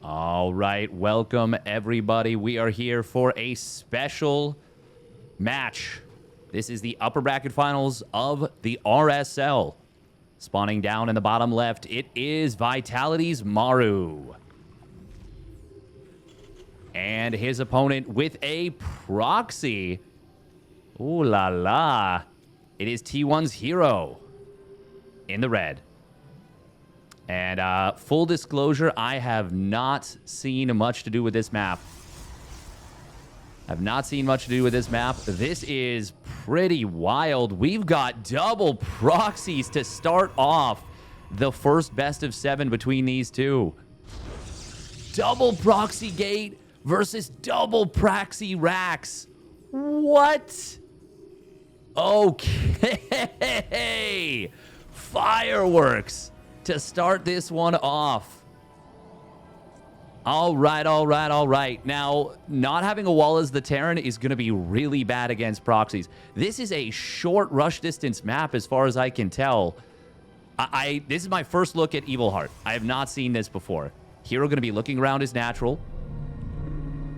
All right, welcome everybody. We are here for a special match. This is the upper bracket finals of the RSL. Spawning down in the bottom left, it is Vitality's Maru. And his opponent with a proxy. Ooh la la. It is T1's herO in the red. And full disclosure, I have not seen much to do with this map. I've not seen much to do with this map. This is pretty wild. We've got double proxies to start off the first best of 7 between these two. Double proxy gate versus double proxy racks. What? Okay. Fireworks to start this one off. All right. Now, not having a wall as the Terran is going to be really bad against proxies. This is a short rush distance map as far as I can tell. This is my first look at Evil Heart. I have not seen this before. herO going to be looking around his natural.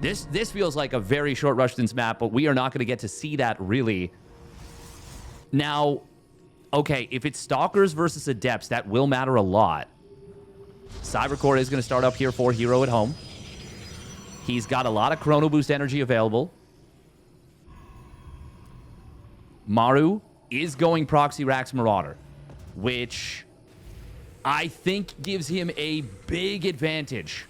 This feels like a very short rush distance map, but we are not going to get to see that really. Now, okay, if it's Stalkers versus Adepts, that will matter a lot. Cybercore is going to start up here for herO at home. He's got a lot of Chrono Boost energy available. Maru is going Proxy Rax Marauder, which I think gives him a big advantage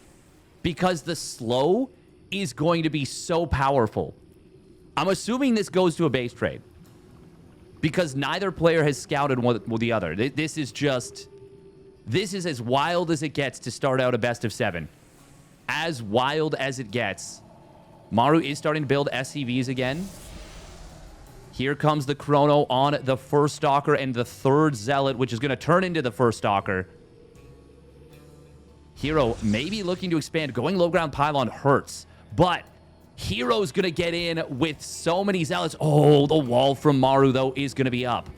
because the slow is going to be so powerful. I'm assuming this goes to a base trade because neither player has scouted one with the other. This is as wild as it gets to start out a best of 7. As wild as it gets. Maru is starting to build SCVs again. Here comes the Chrono on the first Stalker and the third Zealot, which is going to turn into the first Stalker. herO maybe looking to expand. Going low ground pylon hurts, but herO's going to get in with so many Zealots. Oh, the wall from Maru, though, is going to be up.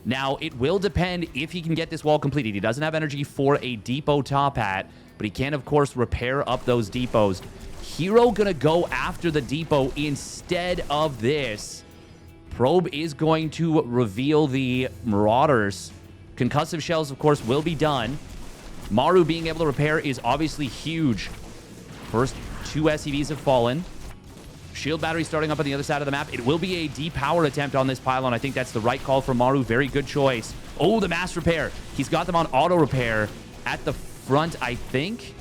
Now, it will depend if he can get this wall completed. He doesn't have energy for a depot top hat, but he can, of course, repair up those depots. herO going to go after the depot instead of this. Probe is going to reveal the Marauders. Concussive shells, of course, will be done. Maru being able to repair is obviously huge. First 2 SCVs have fallen. Shield battery starting up on the other side of the map. It will be a depower attempt on this pylon. I think that's the right call for Maru. Very good choice. Oh, the mass repair. He's got them on auto repair at the front, I think.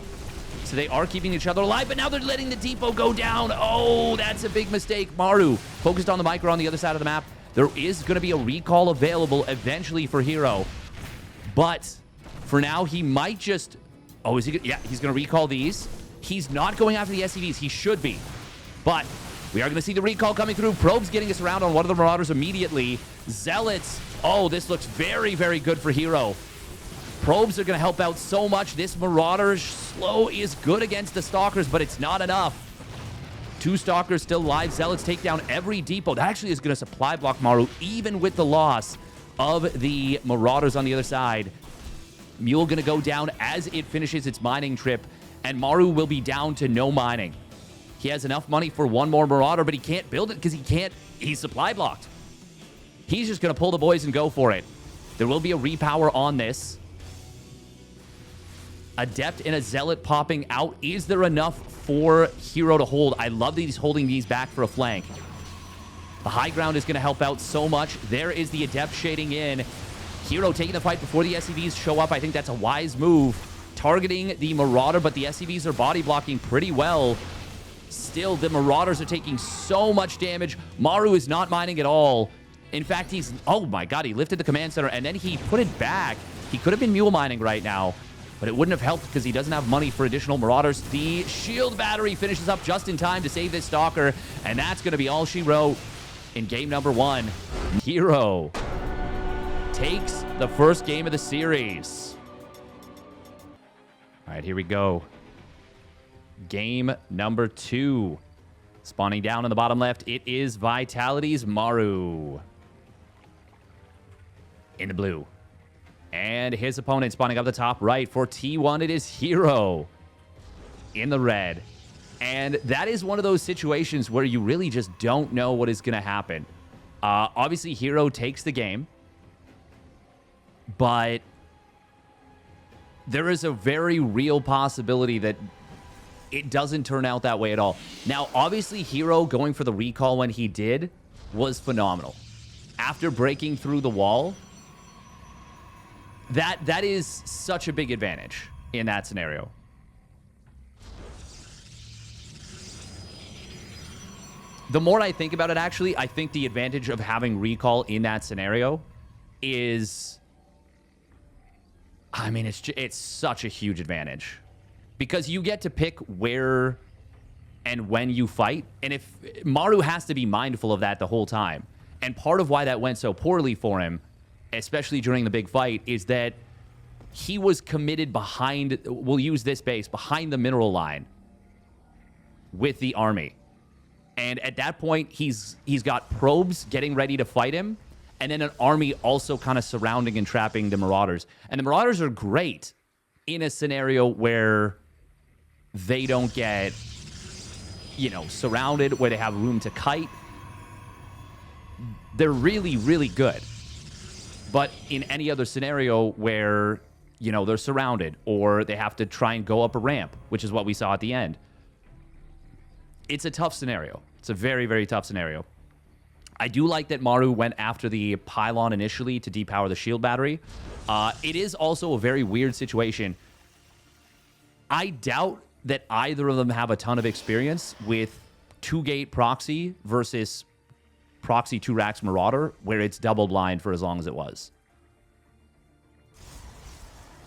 So they are keeping each other alive, but now they're letting the depot go down. Oh, that's a big mistake. Maru focused on the micro on the other side of the map. There is going to be a recall available eventually for herO. But for now, he might just... Oh, is he... Yeah, he's going to recall these. He's not going after the SCVs. He should be. But we are going to see the recall coming through. Probe's getting us around on one of the Marauders immediately. Zealots. Oh, this looks very, very good for herO. Probes are going to help out so much. This Marauder slow is good against the Stalkers, but it's not enough. 2 Stalkers still alive. Zealots take down every depot. That actually is going to supply block Maru, even with the loss of the Marauders on the other side. Mule going to go down as it finishes its mining trip, and Maru will be down to no mining. He has enough money for one more Marauder, but he can't build it because he's supply blocked. He's just going to pull the boys and go for it. There will be a repower on this. Adept and a Zealot popping out. Is there enough for herO to hold? I love that he's holding these back for a flank. The high ground is going to help out so much. There is the Adept shading in. herO taking the fight before the SCVs show up. I think that's a wise move. Targeting the Marauder, but the SCVs are body blocking pretty well. Still, the Marauders are taking so much damage. Maru is not mining at all. In fact, he's... Oh my god, he lifted the command center and then he put it back. He could have been mule mining right now, but it wouldn't have helped because he doesn't have money for additional Marauders. The shield battery finishes up just in time to save this Stalker, and that's going to be all she wrote in game number 1. herO takes the first game of the series. All right, here we go. Game number 2. Spawning down in the bottom left, it is Vitality's Maru. In the blue. And his opponent spawning up the top right for T1, it is herO. in the red. And that is one of those situations where you really just don't know what is going to happen. Obviously, herO takes the game. But there is a very real possibility that it doesn't turn out that way at all. Now, obviously, herO going for the recall when he did was phenomenal. After breaking through the wall, that is such a big advantage in that scenario. The more I think about it, actually, I think the advantage of having recall in that scenario is... I mean, it's such a huge advantage. Because you get to pick where and when you fight. And if Maru has to be mindful of that the whole time. And part of why that went so poorly for him, especially during the big fight, is that he was committed behind, we'll use this base, behind the mineral line with the army. And at that point, he's got probes getting ready to fight him, and then an army also kind of surrounding and trapping the Marauders. And the Marauders are great in a scenario where they don't get, you know, surrounded, where they have room to kite. They're really, really good. But in any other scenario where, you know, they're surrounded or they have to try and go up a ramp, which is what we saw at the end, it's a tough scenario. It's a very, very tough scenario. I do like that Maru went after the pylon initially to depower the shield battery. It is also a very weird situation. I doubt that either of them have a ton of experience with 2-gate proxy versus proxy 2-racks Marauder, where it's double blind for as long as it was.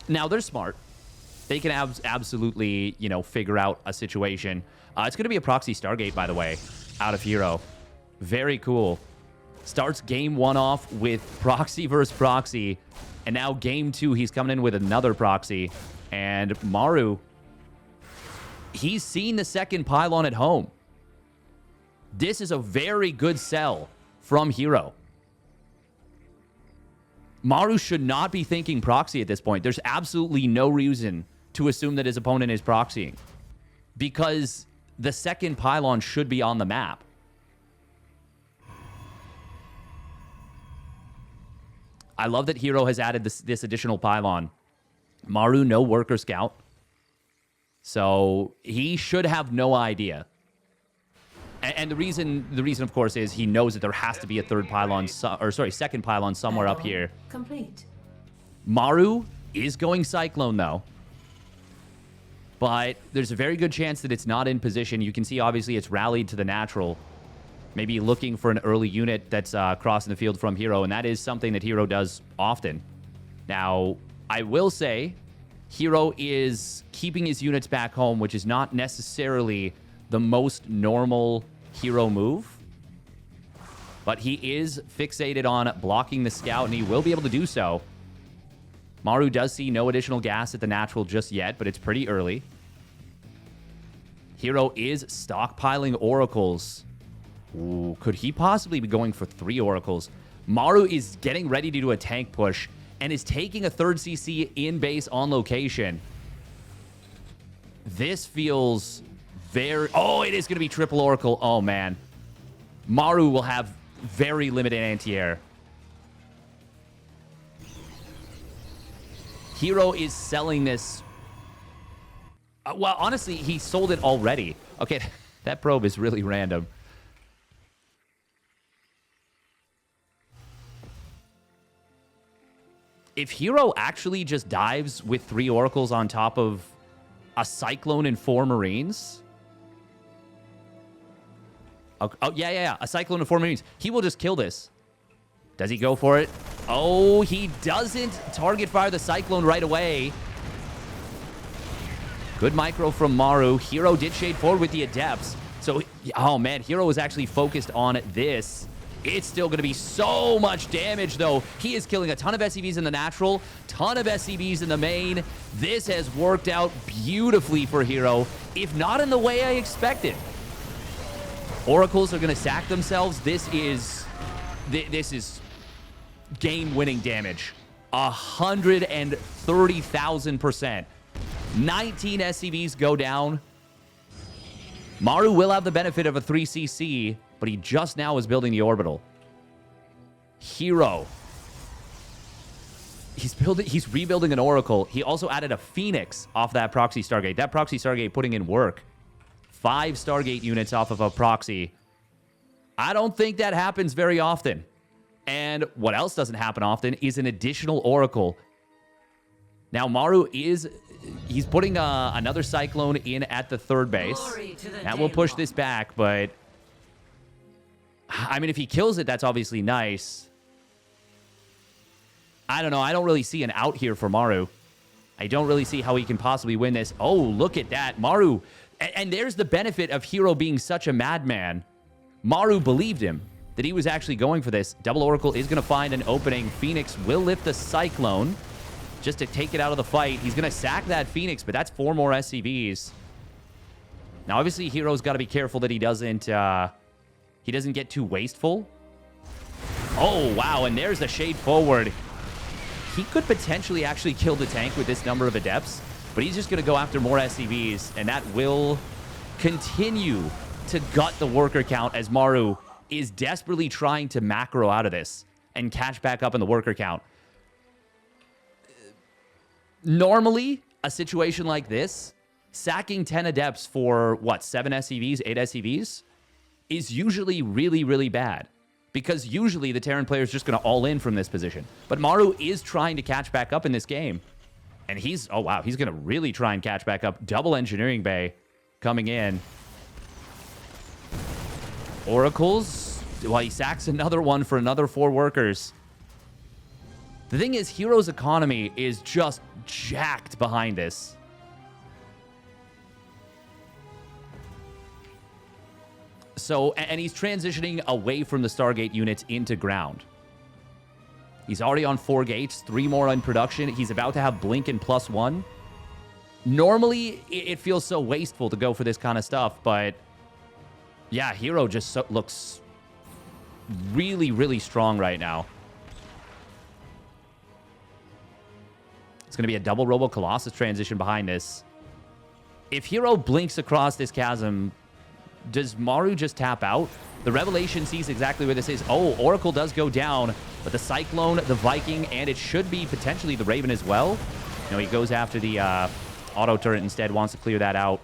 Now, they're smart. They can absolutely, you know, figure out a situation. It's going to be a proxy Stargate, by the way, out of herO. Very cool. Starts game 1 off with proxy versus proxy. And now game 2, he's coming in with another proxy. And Maru, he's seen the second pylon at home. This is a very good sell from herO. Maru should not be thinking proxy at this point. There's absolutely no reason to assume that his opponent is proxying, because the second pylon should be on the map. I love that herO has added this additional pylon. Maru, no worker scout. So he should have no idea. And the reason, of course, is he knows that there has to be a second pylon somewhere up here. Complete. Maru is going Cyclone, though. But there's a very good chance that it's not in position. You can see, obviously, it's rallied to the natural. Maybe looking for an early unit that's crossing the field from herO, and that is something that herO does often. Now, I will say, herO is keeping his units back home, which is not necessarily the most normal herO move. But he is fixated on blocking the scout, and he will be able to do so. Maru does see no additional gas at the natural just yet, but it's pretty early. herO is stockpiling oracles. Ooh, could he possibly be going for 3 oracles? Maru is getting ready to do a tank push and is taking a 3rd CC in base on location. This feels very... Oh, it is going to be triple oracle. Oh, man. Maru will have very limited anti-air. herO is selling this... well, honestly, he sold it already. Okay, that probe is really random. If herO actually just dives with 3 oracles on top of a Cyclone and 4 Marines... Oh, yeah. A Cyclone and 4 Marines. He will just kill this. Does he go for it? Oh, he doesn't target fire the Cyclone right away. Good micro from Maru. herO did shade forward with the Adepts. So, oh man, herO was actually focused on this. It's still going to be so much damage, though. He is killing a ton of SCVs in the natural, ton of SCVs in the main. This has worked out beautifully for herO, if not in the way I expected. Oracles are going to sack themselves. This is game-winning damage. 130,000%. 19 SCVs go down. Maru will have the benefit of a 3cc, but he just now is building the orbital. herO. He's rebuilding an Oracle. He also added a Phoenix off that proxy Stargate. That proxy Stargate putting in work. 5 Stargate units off of a proxy. I don't think that happens very often. And what else doesn't happen often is an additional Oracle. Now, Maru he's putting another Cyclone in at the 3rd base. That will push this back, but I mean, if he kills it, that's obviously nice. I don't know. I don't really see an out here for Maru. I don't really see how he can possibly win this. Oh, look at that. Maru. And there's the benefit of herO being such a madman. Maru believed him that he was actually going for this. Double Oracle is going to find an opening. Phoenix will lift the Cyclone just to take it out of the fight. He's going to sack that Phoenix, but that's 4 more SCVs. Now, obviously, herO's got to be careful that he doesn't get too wasteful. Oh, wow. And there's the shade forward. He could potentially actually kill the tank with this number of adepts, but he's just going to go after more SCVs, and that will continue to gut the worker count as Maru is desperately trying to macro out of this and catch back up in the worker count. Normally, a situation like this, sacking 10 adepts for, what, 7 SCVs, 8 SCVs, is usually really, really bad. Because usually the Terran player is just going to all in from this position. But Maru is trying to catch back up in this game. And oh wow, he's going to really try and catch back up. Double engineering bay coming in. Oracles, well, he sacks another one for another 4 workers. The thing is, herO's economy is just jacked behind this. So, and he's transitioning away from the Stargate units into ground. He's already on 4 gates, 3 more in production. He's about to have Blink and +1. Normally, it feels so wasteful to go for this kind of stuff, but yeah, herO just looks really, really strong right now. It's going to be a double Robo Colossus transition behind this. If herO blinks across this chasm, does Maru just tap out? The Revelation sees exactly where this is. Oh, Oracle does go down, but the Cyclone, the Viking, and it should be potentially the Raven as well. No, he goes after the auto turret instead, wants to clear that out.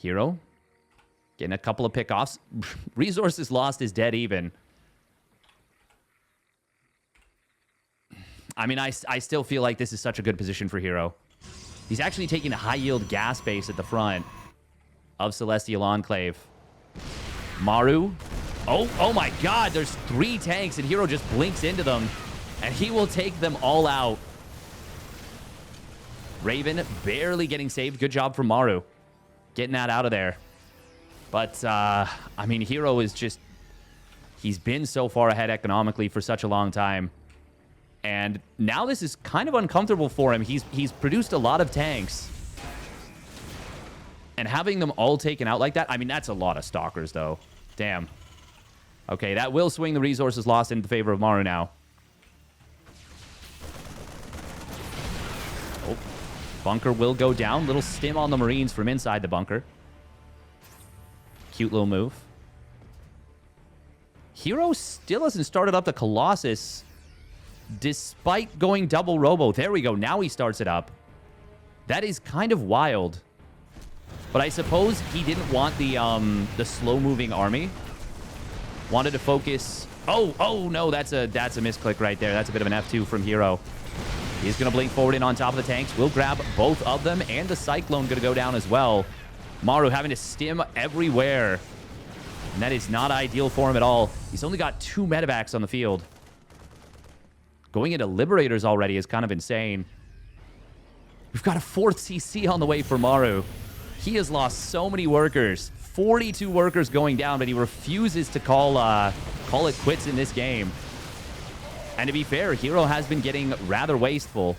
herO getting a couple of pickoffs. Resources lost is dead even. I mean, I still feel like this is such a good position for herO. He's actually taking a high-yield gas base at the front of Celestial Enclave. Maru. Oh my god, there's 3 tanks, and herO just blinks into them, and he will take them all out. Raven barely getting saved. Good job from Maru getting that out of there. But, I mean, herO is just... He's been so far ahead economically for such a long time. And now this is kind of uncomfortable for him. He's produced a lot of tanks. And having them all taken out like that, I mean, that's a lot of stalkers, though. Damn. Okay, that will swing the resources lost in favor of Maru now. Oh, bunker will go down. Little stim on the Marines from inside the bunker. Cute little move. herO still hasn't started up the Colossus, despite going double Robo. There we go. Now he starts it up. That is kind of wild. But I suppose he didn't want the slow-moving army. Wanted to focus... Oh, no, that's a misclick right there. That's a bit of an F2 from herO. He's going to blink forward in on top of the tanks. We'll grab both of them, and the Cyclone going to go down as well. Maru having to stim everywhere. And that is not ideal for him at all. He's only got 2 medevacs on the field. Going into Liberators already is kind of insane. We've got a 4th CC on the way for Maru. He has lost so many workers. 42 workers going down, but he refuses to call it quits in this game. And to be fair, herO has been getting rather wasteful.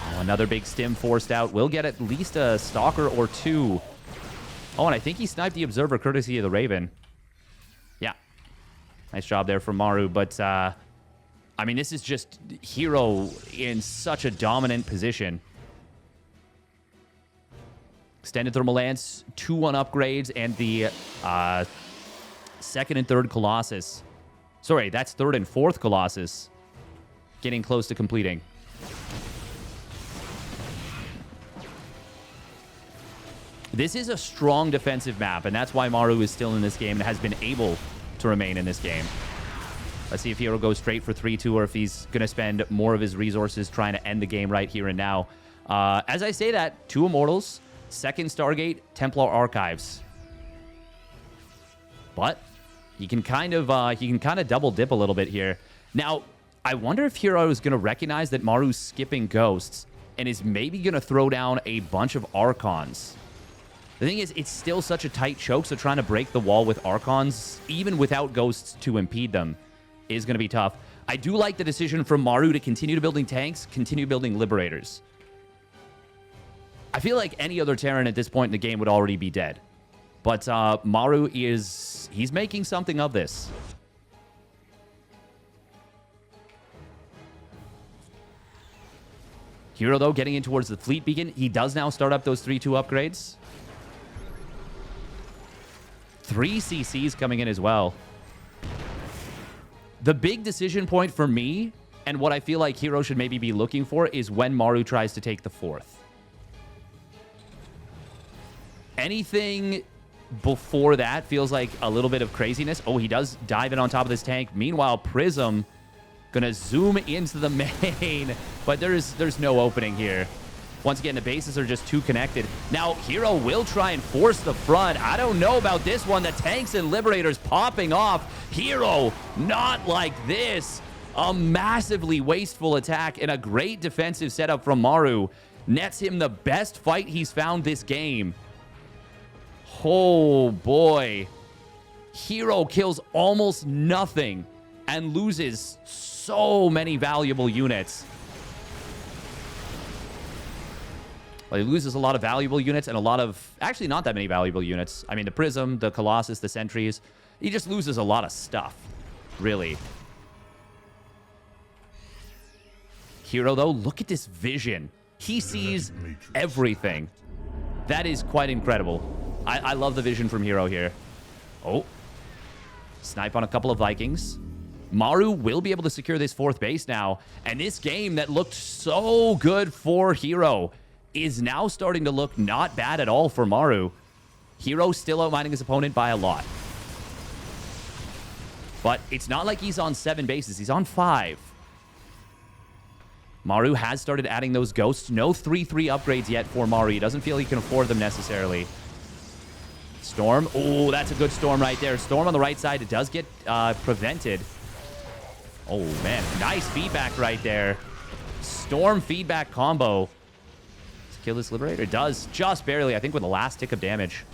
Oh, another big stim forced out. We'll get at least a Stalker or 2. Oh, and I think he sniped the Observer courtesy of the Raven. Yeah. Nice job there from Maru, but I mean, this is just herO in such a dominant position. Extended Thermal Lance, 2-1 upgrades, and the second and third Colossus. Sorry, that's third and fourth Colossus. Getting close to completing. This is a strong defensive map, and that's why Maru is still in this game and has been able to remain in this game. Let's see if herO goes straight for 3-2 or if he's going to spend more of his resources trying to end the game right here and now. As I say that, 2 Immortals, second Stargate, Templar Archives. But he can kind of double dip a little bit here. Now, I wonder if herO is going to recognize that Maru's skipping Ghosts and is maybe going to throw down a bunch of Archons. The thing is, it's still such a tight choke, so trying to break the wall with Archons, even without Ghosts to impede them, is going to be tough. I do like the decision from Maru to continue to building tanks, continue building Liberators. I feel like any other Terran at this point in the game would already be dead. But Maru he's making something of this. herO, though, getting in towards the Fleet Beacon. He does now start up those 3-2 upgrades. 3 CCs coming in as well. The big decision point for me, and what I feel like herO should maybe be looking for, is when Maru tries to take the 4th. Anything before that feels like a little bit of craziness. Oh, he does dive in on top of this tank. Meanwhile, Prism gonna zoom into the main, but there's no opening here. Once again, the bases are just too connected. Now, herO will try and force the front. I don't know about this one. The tanks and Liberators popping off. herO, not like this. A massively wasteful attack and a great defensive setup from Maru. Nets him the best fight he's found this game. Oh, boy. herO kills almost nothing and loses so many valuable units. Well, he loses a lot of valuable units and a lot of... Actually, not that many valuable units. I mean, the Prism, the Colossus, the Sentries. He just loses a lot of stuff, really. herO, though, look at this vision. He sees everything. That is quite incredible. I love the vision from herO here. Oh. Snipe on a couple of Vikings. Maru will be able to secure this 4th base now. And this game that looked so good for herO is now starting to look not bad at all for Maru. herO still outmining his opponent by a lot. But it's not like he's on 7 bases. He's on 5. Maru has started adding those Ghosts. No 3-3 upgrades yet for Maru. He doesn't feel he can afford them necessarily. Storm. Oh, that's a good Storm right there. Storm on the right side. It does get prevented. Oh, man. Nice feedback right there. Storm feedback combo. Does kill this Liberator? It does. Just barely, I think, with the last tick of damage.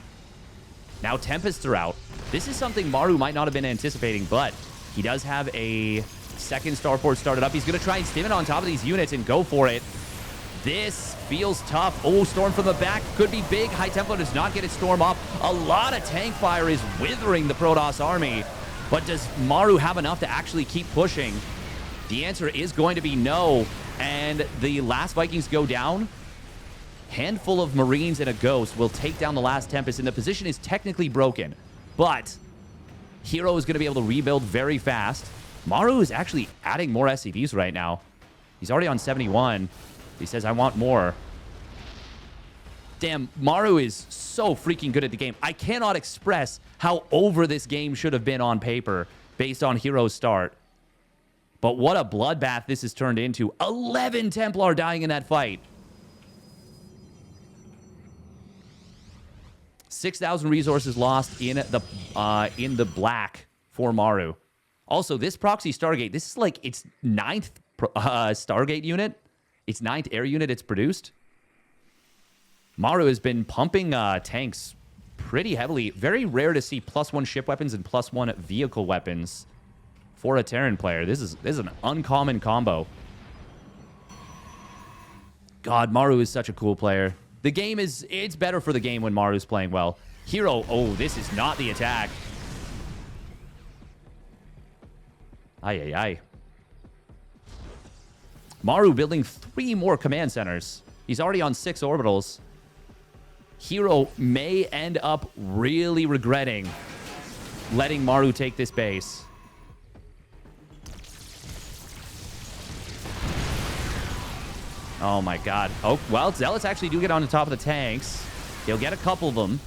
Now Tempests are out. This is something Maru might not have been anticipating, but he does have a second Starport started up. He's going to try and stim it on top of these units and go for it. This feels tough. Oh, Storm from the back could be big. High Templar does not get its Storm up. A lot of tank fire is withering the Protoss army. But does Maru have enough to actually keep pushing? The answer is going to be no. And the last Vikings go down. Handful of Marines and a Ghost will take down the last Tempest, and the position is technically broken. But herO is going to be able to rebuild very fast. Maru is actually adding more SCVs right now. He's already on 71. He says, I want more. Damn, Maru is so freaking good at the game. I cannot express how over this game should have been on paper based on herO's start. But what a bloodbath this has turned into. 11 Templar dying in that fight. 6,000 resources lost in the black for Maru. Also, this proxy Stargate, this is like its 9th Stargate unit. Its 9th air unit it's produced. Maru has been pumping tanks pretty heavily. Very rare to see +1 ship weapons and +1 vehicle weapons for a Terran player. This is an uncommon combo. God, Maru is such a cool player. The game it's better for the game when Maru's playing well. herO, oh, this is not the attack. Ay, ay, ay. Maru building 3 more command centers. He's already on 6 orbitals. herO may end up really regretting letting Maru take this base. Oh my god. Oh, well, Zealots actually do get on the top of the tanks. He'll get a couple of them.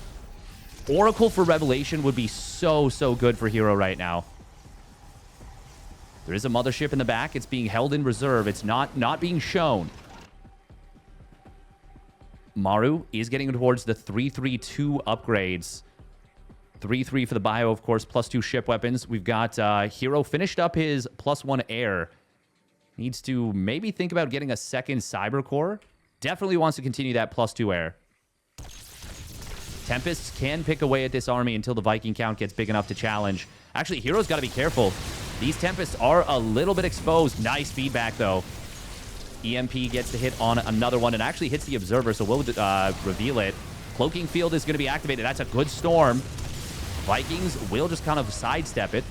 Oracle for Revelation would be so good for herO right now. There is a mothership in the back. It's being held in reserve. It's not being shown. Maru is getting towards the 3-3-2 upgrades. 3-3 for the bio, of course, +2 ship weapons. We've got herO finished up his +1 air. Needs to maybe think about getting a second cyber core. Definitely wants to continue that +2 air. Tempests can pick away at this army until the Viking count gets big enough to challenge. Actually, herO's got to be careful. These Tempests are a little bit exposed. Nice feedback, though. EMP gets to hit on another one and actually hits the Observer, so we'll reveal it. Cloaking Field is going to be activated. That's a good storm. Vikings will just kind of sidestep it.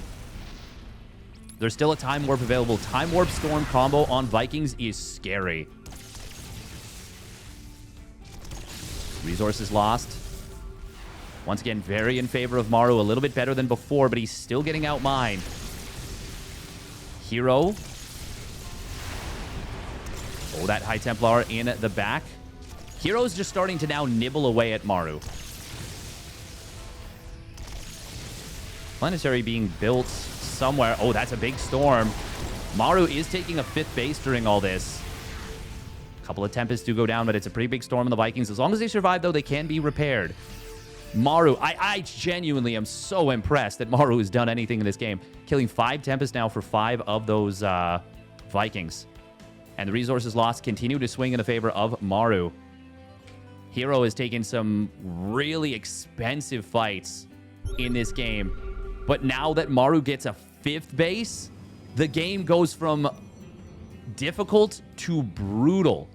There's still a Time Warp available. Time Warp Storm combo on Vikings is scary. Resources lost. Once again, very in favor of Maru. A little bit better than before, but he's still getting outmined. herO. Oh, that High Templar in the back. herO's just starting to now nibble away at Maru. Planetary being built somewhere. Oh, that's a big storm. Maru is taking a 5th base during all this. A couple of Tempests do go down, but it's a pretty big storm on the Vikings. As long as they survive, though, they can be repaired. Maru, I genuinely am so impressed that Maru has done anything in this game. Killing 5 Tempests now for 5 of those Vikings. And the resources lost continue to swing in the favor of Maru. herO has taken some really expensive fights in this game. But now that Maru gets a 5th base, the game goes from difficult to brutal.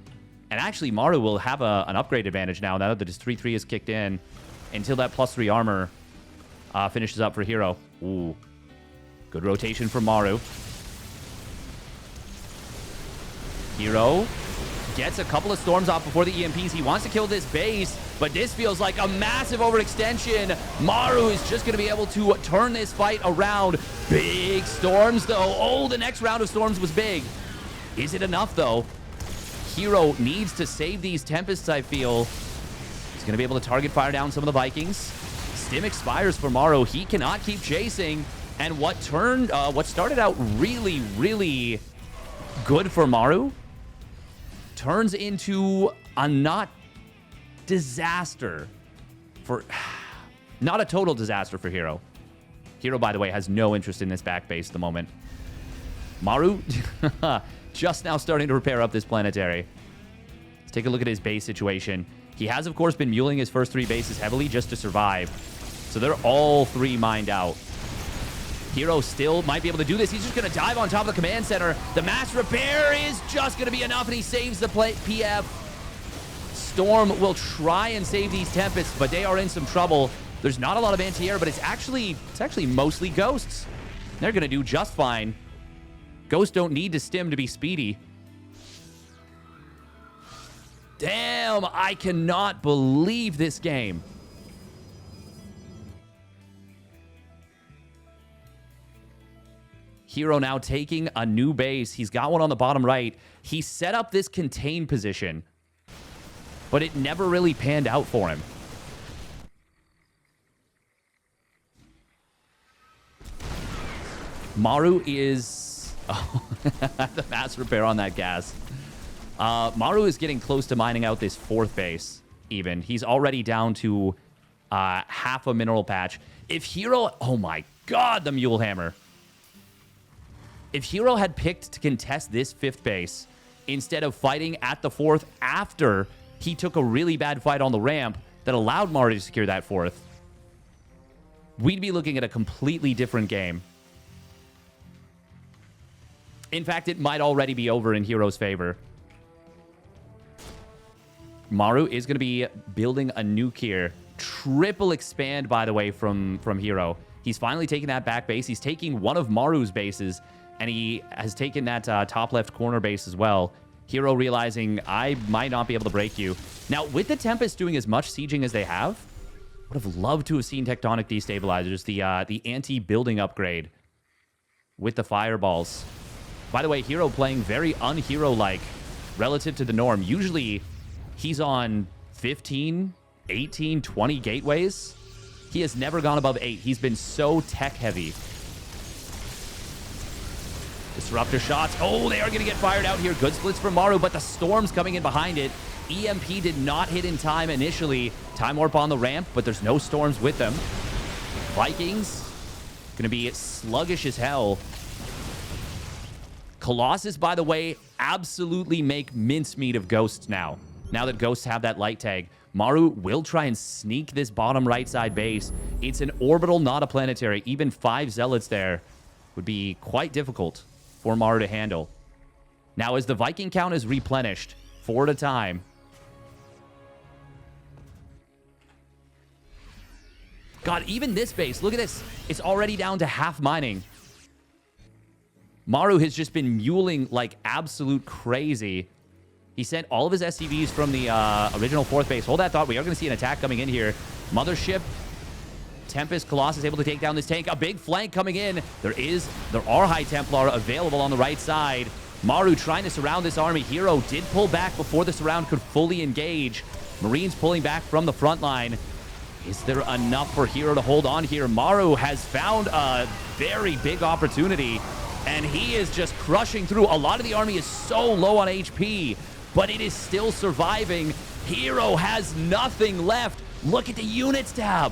And actually, Maru will have an upgrade advantage now that his 3-3 is kicked in until that +3 armor finishes up for herO. Ooh. Good rotation from Maru. herO gets a couple of storms off before the EMPs. He wants to kill this base, but this feels like a massive overextension. Maru is just going to be able to turn this fight around. Big storms, though. Oh, the next round of storms was big. Is it enough, though? herO needs to save these Tempests, I feel. He's going to be able to target fire down some of the Vikings. Stim expires for Maru. He cannot keep chasing. And what started out really good for Maru turns into a not a total disaster for herO. herO, by the way, has no interest in this back base at the moment. Maru just now starting to repair up this planetary. Let's take a look at his base situation. He has, of course, been muling his first 3 bases heavily just to survive. So they're all 3 mined out. herO still might be able to do this. He's just going to dive on top of the command center. The mass repair is just going to be enough, and he saves the PF. Storm will try and save these Tempests, but they are in some trouble. There's not a lot of anti-air, but it's actually mostly Ghosts. They're going to do just fine. Ghosts don't need to stim to be speedy. Damn, I cannot believe this game. herO now taking a new base. He's got one on the bottom right. He set up this contain position, but it never really panned out for him. Maru is... Oh, the mass repair on that gas. Maru is getting close to mining out this 4th base, even. He's already down to half a mineral patch. If herO... Oh my god, the Mule Hammer. If herO had picked to contest this 5th base instead of fighting at the 4th after he took a really bad fight on the ramp that allowed Maru to secure that 4th, we'd be looking at a completely different game. In fact, it might already be over in herO's favor. Maru is going to be building a nuke here. Triple expand, by the way, from herO. He's finally taking that back base. He's taking one of Maru's bases. And he has taken that top left corner base as well. herO realizing, I might not be able to break you. Now, with the Tempest doing as much sieging as they have, would have loved to have seen Tectonic Destabilizers, the anti-building upgrade with the fireballs. By the way, herO playing very un-herO-like relative to the norm. Usually, he's on 15, 18, 20 gateways. He has never gone above 8. He's been so tech-heavy. Disruptor shots. Oh, they are going to get fired out here. Good splits from Maru, but the storm's coming in behind it. EMP did not hit in time initially. Time warp on the ramp, but there's no storms with them. Vikings going to be sluggish as hell. Colossus, by the way, absolutely make mincemeat of Ghosts now. Now that Ghosts have that light tag. Maru will try and sneak this bottom right side base. It's an orbital, not a planetary. Even 5 Zealots there would be quite difficult for Maru to handle. Now, as the Viking count is replenished, 4 at a time. God, even this base, look at this. It's already down to half mining. Maru has just been muling like absolute crazy. He sent all of his SCVs from the original 4th base. Hold that thought. We are going to see an attack coming in here. Mothership. Tempest, Colossus able to take down this tank. A big flank coming in. There are High Templar available on the right side. Maru trying to surround this army. herO did pull back before the surround could fully engage. Marines pulling back from the front line. Is there enough for herO to hold on here? Maru has found a very big opportunity, and he is just crushing through. A lot of the army is so low on HP, but it is still surviving. herO has nothing left. Look at the units tab.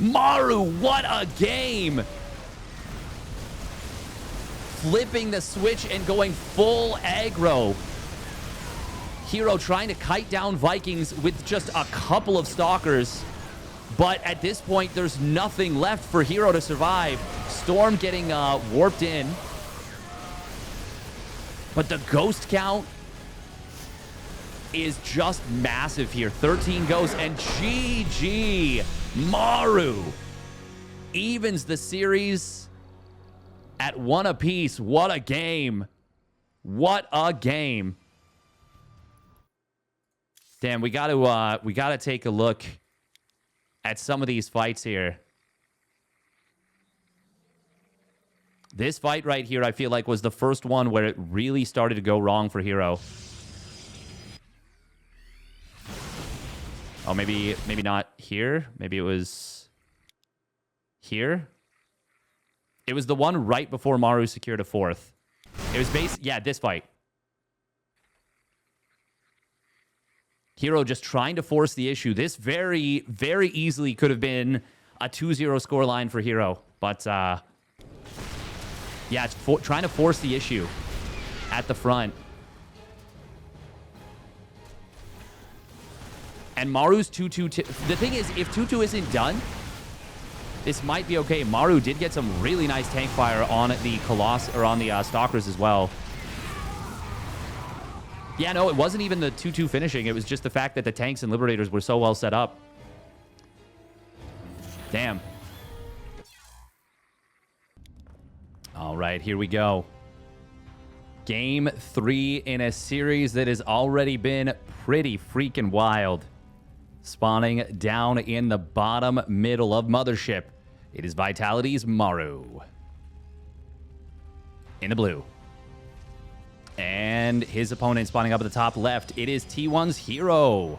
Maru, what a game! Flipping the switch and going full aggro. herO trying to kite down Vikings with just a couple of stalkers. But at this point, there's nothing left for herO to survive. Storm getting warped in. But the ghost count is just massive here. 13 ghosts, and GG. Maru evens the series at 1 apiece. What a game. What a game. Damn, we gotta take a look at some of these fights here. This fight right here, I feel like, was the first one where it really started to go wrong for herO. Oh, maybe not here. Maybe it was here. It was the one right before Maru secured a 4th. It was yeah, this fight. herO just trying to force the issue. This very, very easily could have been a 2-0 score line for herO. But, yeah, it's trying to force the issue at the front. And Maru's 2-2... The thing is, if 2-2 isn't done, this might be okay. Maru did get some really nice tank fire on the Colossus, or on the Stalkers as well. Yeah, no, it wasn't even the 2-2 finishing. It was just the fact that the tanks and Liberators were so well set up. Damn. All right, here we go. Game 3 in a series that has already been pretty freaking wild. Spawning down in the bottom middle of Mothership. It is Vitality's Maru. In the blue. And his opponent spawning up at the top left. It is T1's herO.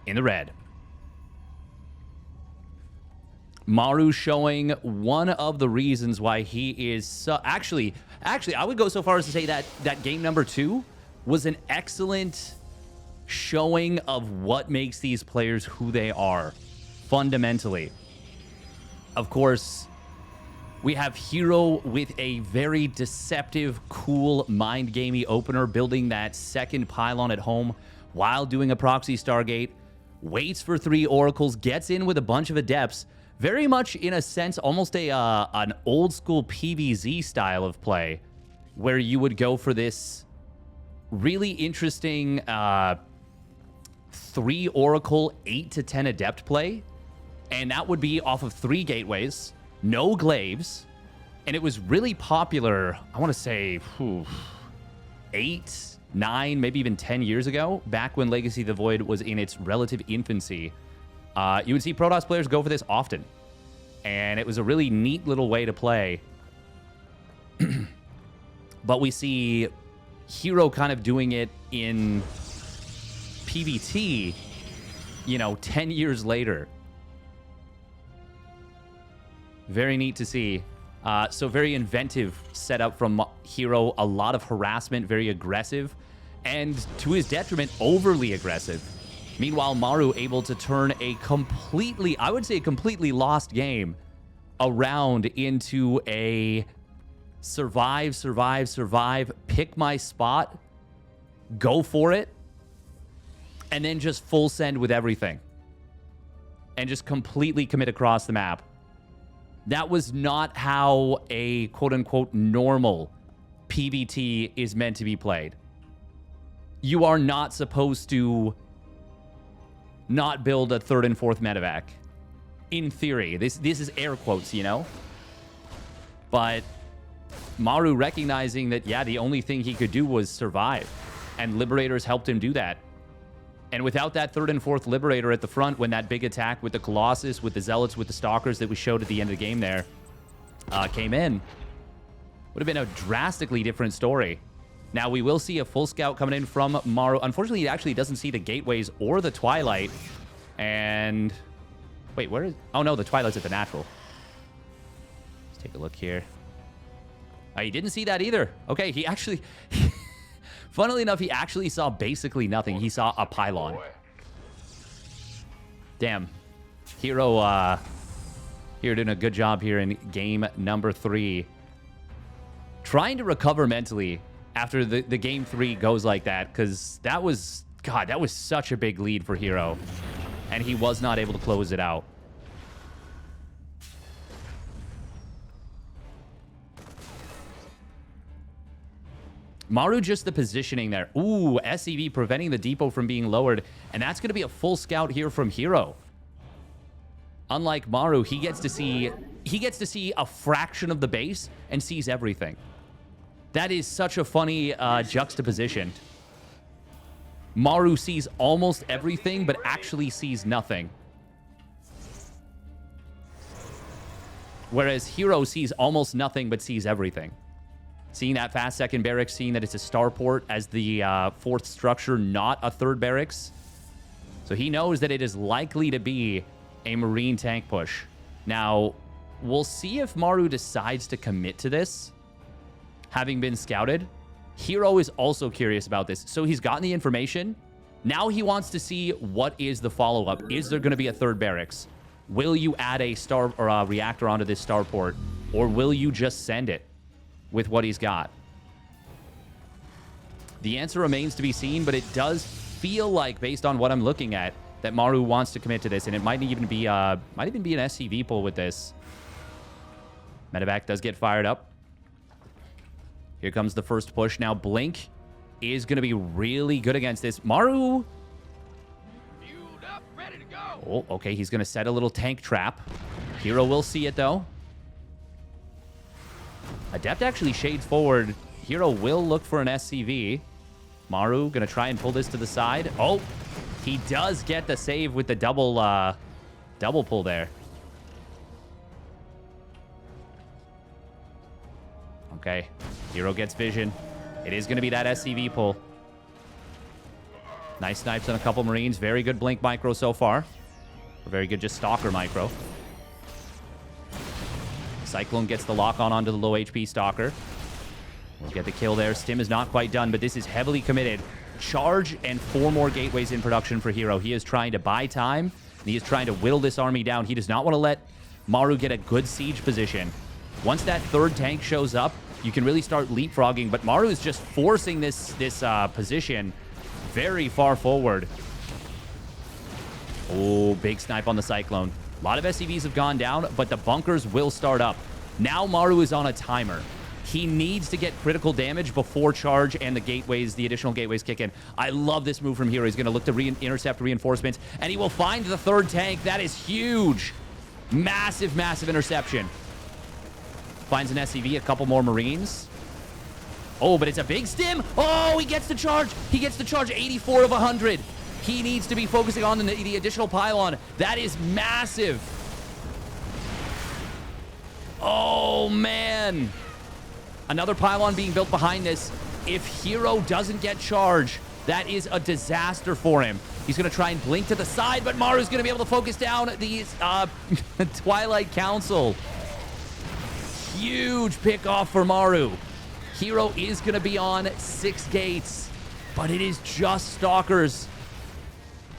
In the red. Maru showing one of the reasons why he is so... Actually, I would go so far as to say that game number 2 was an excellent showing of what makes these players who they are, fundamentally. Of course, we have herO with a very deceptive, cool, mind-gamey opener, building that second pylon at home while doing a proxy Stargate, waits for 3 oracles, gets in with a bunch of adepts, very much, in a sense, almost an old-school PvZ style of play, where you would go for this really interesting 3 Oracle, 8 to 10 Adept play, and that would be off of 3 gateways, no glaives, And it was really popular, I want to say, 8, 9, maybe even 10 years ago, back when Legacy of the Void was in its relative infancy. You would see Protoss players go for this often. And it was a really neat little way to play. But we see herO kind of doing it in PvT, you know, 10 years later. Very neat to see. So very inventive setup from herO. A lot of harassment, very aggressive. And to his detriment, overly aggressive. Meanwhile, Maru able to turn a completely, I would say, completely lost game around into a survive, survive, survive, pick my spot, go for it, and then just full send with everything. And just completely commit across the map. That was not how a quote-unquote normal PvT is meant to be played. You are not supposed to not build a 3rd and 4th medevac. In theory. This is air quotes, you know? But Maru recognizing that, yeah, the only thing he could do was survive. And Liberators helped him do that. And without that 3rd and 4th Liberator at the front, when that big attack with the Colossus, with the Zealots, with the Stalkers that we showed at the end of the game there came in, would have been a drastically different story. Now, we will see a full scout coming in from Maru. Unfortunately, he actually doesn't see the Gateways or the Twilight. And... wait, where is... oh, no, the Twilight's at the natural. Let's take a look here. He didn't see that either. Okay, he actually... funnily enough, he actually saw basically nothing. He saw a pylon. Damn. herO here doing a good job here in game number 3. Trying to recover mentally after the game 3 goes like that, because that was... God, that was such a big lead for herO. And he was not able to close it out. Maru just the positioning there. Ooh, SCV preventing the depot from being lowered. And that's going to be a full scout here from herO. Unlike Maru, he gets to see a fraction of the base and sees everything. That is such a funny juxtaposition. Maru sees almost everything, but actually sees nothing. Whereas herO sees almost nothing, but sees everything. Seeing that fast second barracks, seeing that it's a starport as the 4th structure, not a 3rd barracks. So he knows that it is likely to be a Marine tank push. Now, we'll see if Maru decides to commit to this, having been scouted. herO is also curious about this. So he's gotten the information. Now he wants to see what is the follow-up. Is there going to be a 3rd barracks? Will you add a star or a reactor onto this starport? Or will you just send it with what he's got? The answer remains to be seen, but it does feel like, based on what I'm looking at, that Maru wants to commit to this, and it might even be an SCV pull with this. Medevac does get fired up. Here comes the first push. Now, Blink is going to be really good against this. Maru... Fueled up, ready to go. oh, okay, he's going to set a little tank trap. herO will see it, though. Adept actually shades forward. herO will look for an SCV. Maru going to try and pull this to the side. Oh, he does get the save with the double pull there. Okay, herO gets vision. It is going to be that SCV pull. Nice snipes on a couple Marines. Very good Blink micro so far. Or very good just Stalker micro. Cyclone gets the lock on onto the low HP Stalker. We'll get the kill there. Stim is not quite done, but this is heavily committed. Charge and 4 more gateways in production for herO. He is trying to buy time, and he is trying to whittle this army down. He does not want to let Maru get a good siege position. Once that 3rd tank shows up, you can really start leapfrogging, but Maru is just forcing this position very far forward. Oh, big snipe on the Cyclone. A lot of SCVs have gone down, but the bunkers will start up. Now Maru is on a timer. He needs to get critical damage before charge and the gateways, the additional gateways kick in. I love this move from herO. He's going to look to intercept reinforcements, and he will find the 3rd tank. That is huge. Massive, massive interception. Finds an SCV, a couple more Marines. Oh, but it's a big stim. Oh, he gets the charge. He gets the charge, 84 of 100. He needs to be focusing on the additional pylon. That is massive. Oh, man. Another pylon being built behind this. If herO doesn't get charge, that is a disaster for him. He's going to try and blink to the side, but Maru's going to be able to focus down the Twilight Council. Huge pick off for Maru. herO is going to be on 6 gates, but it is just Stalkers.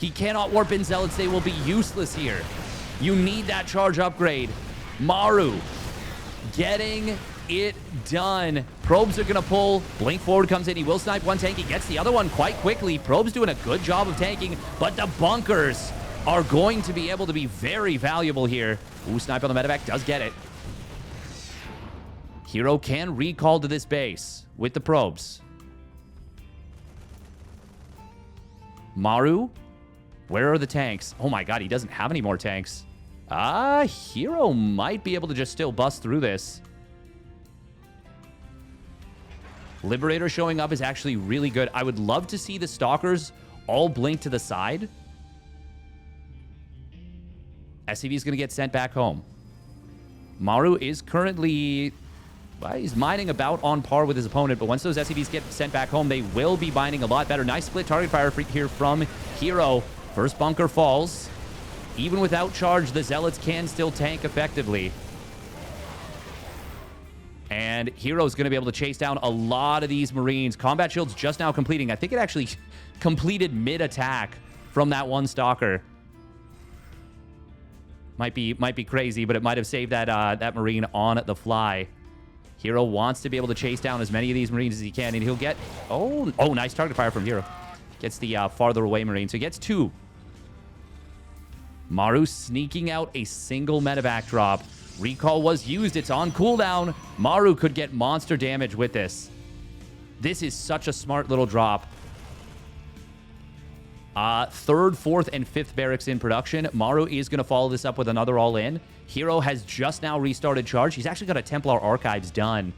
He cannot warp in Zealots. They will be useless here. You need that charge upgrade. Maru getting it done. Probes are going to pull. Blink forward comes in. He will snipe one tank. He gets the other one quite quickly. Probes doing a good job of tanking, but the bunkers are going to be able to be very valuable here. Ooh, snipe on the medevac does get it. herO can recall to this base with the probes. Maru, where are the tanks? Oh my god, he doesn't have any more tanks. herO might be able to just still bust through this. Liberator showing up is actually really good. I would love to see the Stalkers all blink to the side. SCV is going to get sent back home. Maru is currently... well, he's mining about on par with his opponent, but once those SCVs get sent back home, they will be mining a lot better. Nice split target fire here from herO. First bunker falls. Even without charge, the Zealots can still tank effectively. And herO's going to be able to chase down a lot of these Marines. Combat shield's just now completing. I think it actually completed mid-attack from that one Stalker. Might be crazy, but it might have saved that Marine on the fly. herO wants to be able to chase down as many of these Marines as he can, and he'll get... Oh, nice target fire from herO. Gets the farther away Marine, so he gets 2. Maru sneaking out a single medevac drop. Recall was used. It's on cooldown. Maru could get monster damage with this. This is such a smart little drop. 3rd, 4th, and 5th barracks in production. Maru is going to follow this up with another all-in. herO has just now restarted charge. He's actually got a Templar Archives done.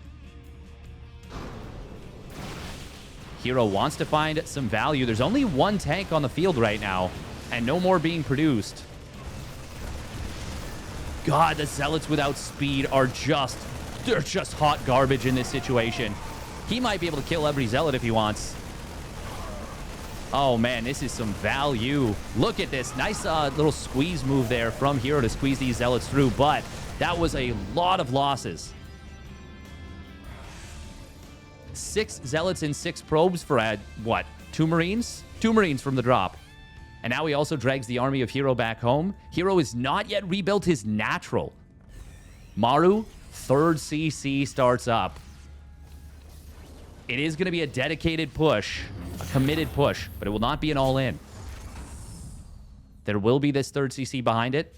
herO wants to find some value. There's only 1 tank on the field right now, and no more being produced. God, the Zealots without speed are they're just hot garbage in this situation. He might be able to kill every Zealot if he wants. Oh, man, this is some value. Look at this. Nice little squeeze move there from herO to squeeze these Zealots through, but that was a lot of losses. 6 Zealots and 6 probes for, what, 2 Marines? 2 Marines from the drop. And now he also drags the army of herO back home. herO has not yet rebuilt his natural. Maru, 3rd CC starts up. It is going to be a dedicated push, a committed push, but it will not be an all-in. There will be this 3rd CC behind it.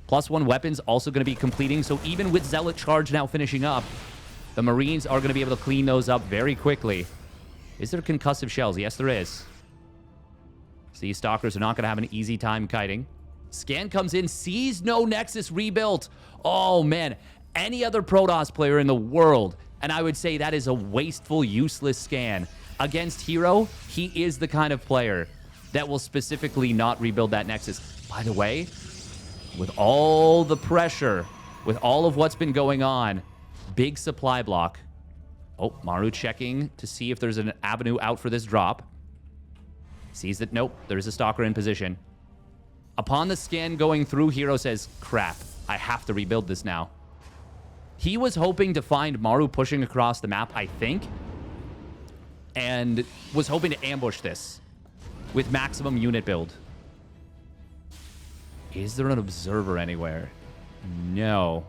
+1 weapons also going to be completing, so even with Zealot charge now finishing up, the Marines are going to be able to clean those up very quickly. Is there concussive shells? Yes, there is. So these Stalkers are not going to have an easy time kiting. Scan comes in, sees no Nexus rebuilt. Oh, man. Any other Protoss player in the world, and I would say that is a wasteful, useless scan. Against herO, he is the kind of player that will specifically not rebuild that Nexus. By the way, with all the pressure, with all of what's been going on, big supply block. Oh, Maru checking to see if there's an avenue out for this drop. Sees that, nope, there is a Stalker in position. Upon the scan going through, herO says, crap, I have to rebuild this now. He was hoping to find Maru pushing across the map, I think, and was hoping to ambush this with maximum unit build. Is there an observer anywhere? No.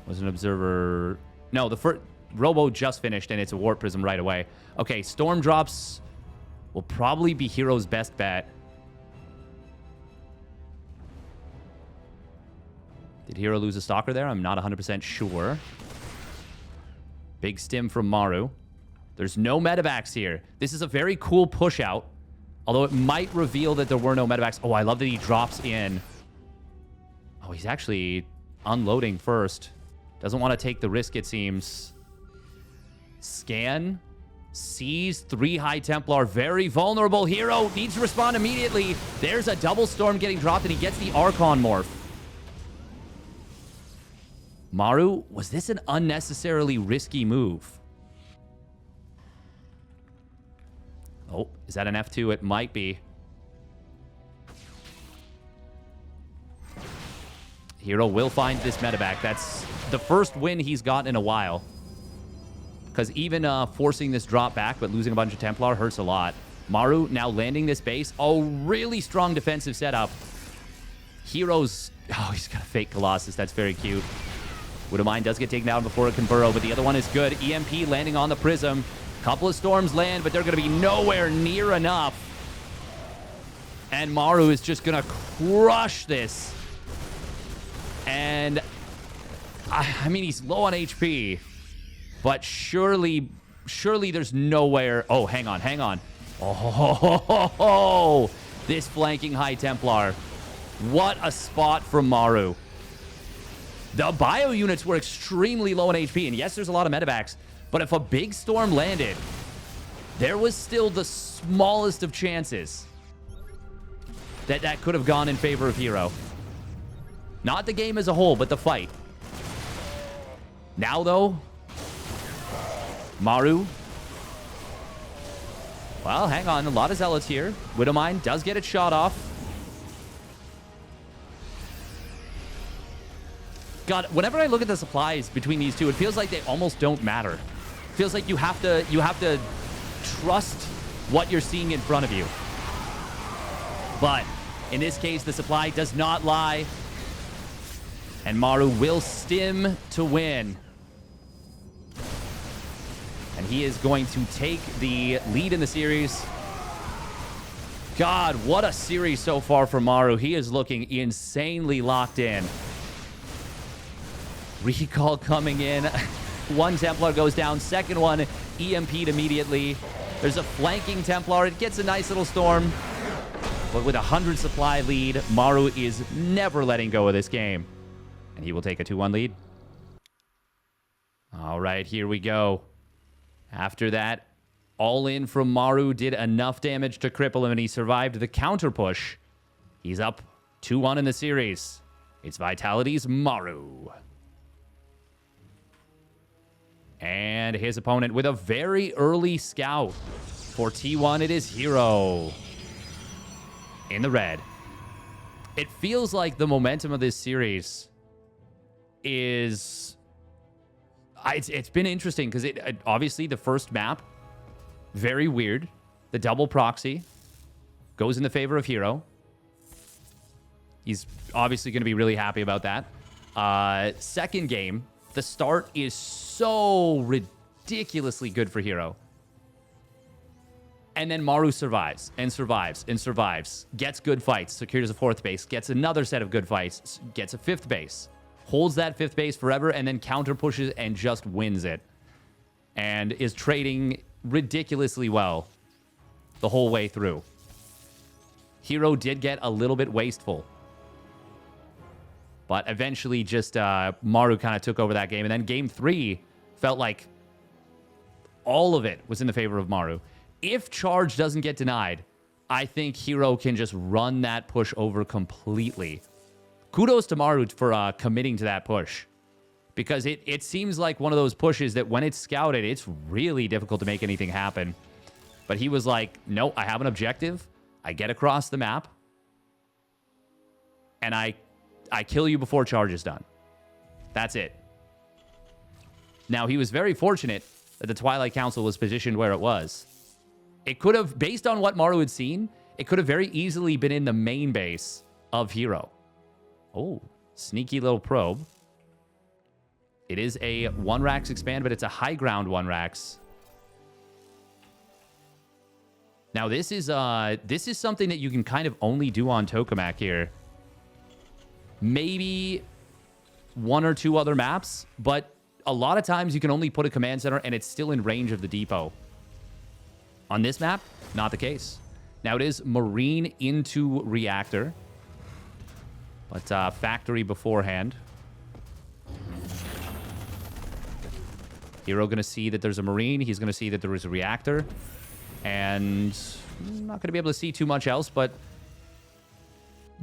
Was an observer... No, the first... Robo just finished, and it's a warp prism right away. Okay, storm drops... will probably be herO's best bet. Did herO lose a Stalker there? I'm not 100% sure. Big stim from Maru. There's no medevacs here. This is a very cool push out, although it might reveal that there were no medevacs. Oh, I love that he drops in. Oh, he's actually unloading first. Doesn't want to take the risk, it seems. Scan. Sees 3 High Templar. Very vulnerable. herO needs to respond immediately. There's a double storm getting dropped, and he gets the Archon morph. Maru, was this an unnecessarily risky move? Oh, is that an F2? It might be. herO will find this medevac. That's the first win he's gotten in a while. Because even forcing this drop back but losing a bunch of Templar hurts a lot. Maru now landing this base. Oh, really strong defensive setup. herO's... Oh, he's got a fake Colossus. That's very cute. Widowmine does get taken down before it can burrow, but the other one is good. EMP landing on the Prism. Couple of storms land, but they're going to be nowhere near enough. And Maru is just going to crush this. And... I mean, he's low on HP. But surely there's nowhere... Oh, hang on. Oh, this flanking High Templar. What a spot from Maru. The bio units were extremely low in HP. And yes, there's a lot of medevacs. But if a big storm landed, there was still the smallest of chances that could have gone in favor of herO. Not the game as a whole, but the fight. Now, though... Maru. Well, hang on. A lot of zealots here. Widowmine does get it shot off. God, whenever I look at the supplies between these two, it feels like they almost don't matter. It feels like you have to trust what you're seeing in front of you. But in this case, the supply does not lie. And Maru will stim to win. And he is going to take the lead in the series. God, what a series so far for Maru. He is looking insanely locked in. Recall coming in. One Templar goes down. Second one EMP'd immediately. There's a flanking Templar. It gets a nice little storm. But with a 100 supply lead, Maru is never letting go of this game. And he will take a 2-1 lead. All right, here we go. After that, all in from Maru did enough damage to cripple him, and he survived the counter push. He's up 2-1 in the series. It's Vitality's Maru. And his opponent with a very early scout. For T1, it is herO. In the red. It feels like the momentum of this series is... It's been interesting because it obviously the first map, very weird. The double proxy goes in the favor of herO. He's obviously going to be really happy about that. Second game, the start is so ridiculously good for herO. And then Maru survives and survives and survives. Gets good fights, secures a 4th base, gets another set of good fights, gets a 5th base. Holds that 5th base forever, and then counter pushes and just wins it. And is trading ridiculously well the whole way through. herO did get a little bit wasteful. But eventually just Maru kind of took over that game. And then game 3 felt like all of it was in the favor of Maru. If charge doesn't get denied, I think herO can just run that push over completely. Kudos to Maru for committing to that push. Because it seems like one of those pushes that when it's scouted, it's really difficult to make anything happen. But he was like, no, I have an objective. I get across the map. And I kill you before charge is done. That's it. Now, he was very fortunate that the Twilight Council was positioned where it was. It could have, based on what Maru had seen, it could have very easily been in the main base of herO. Oh, sneaky little probe. It is a 1-Rax expand, but it's a high ground 1-Rax. Now, this is something that you can kind of only do on Tokamak here. Maybe 1 or 2 other maps, but a lot of times you can only put a command center and it's still in range of the depot. On this map, not the case. Now, it is Marine into Reactor. But factory beforehand. herO going to see that there's a Marine. He's going to see that there is a reactor. And not going to be able to see too much else, but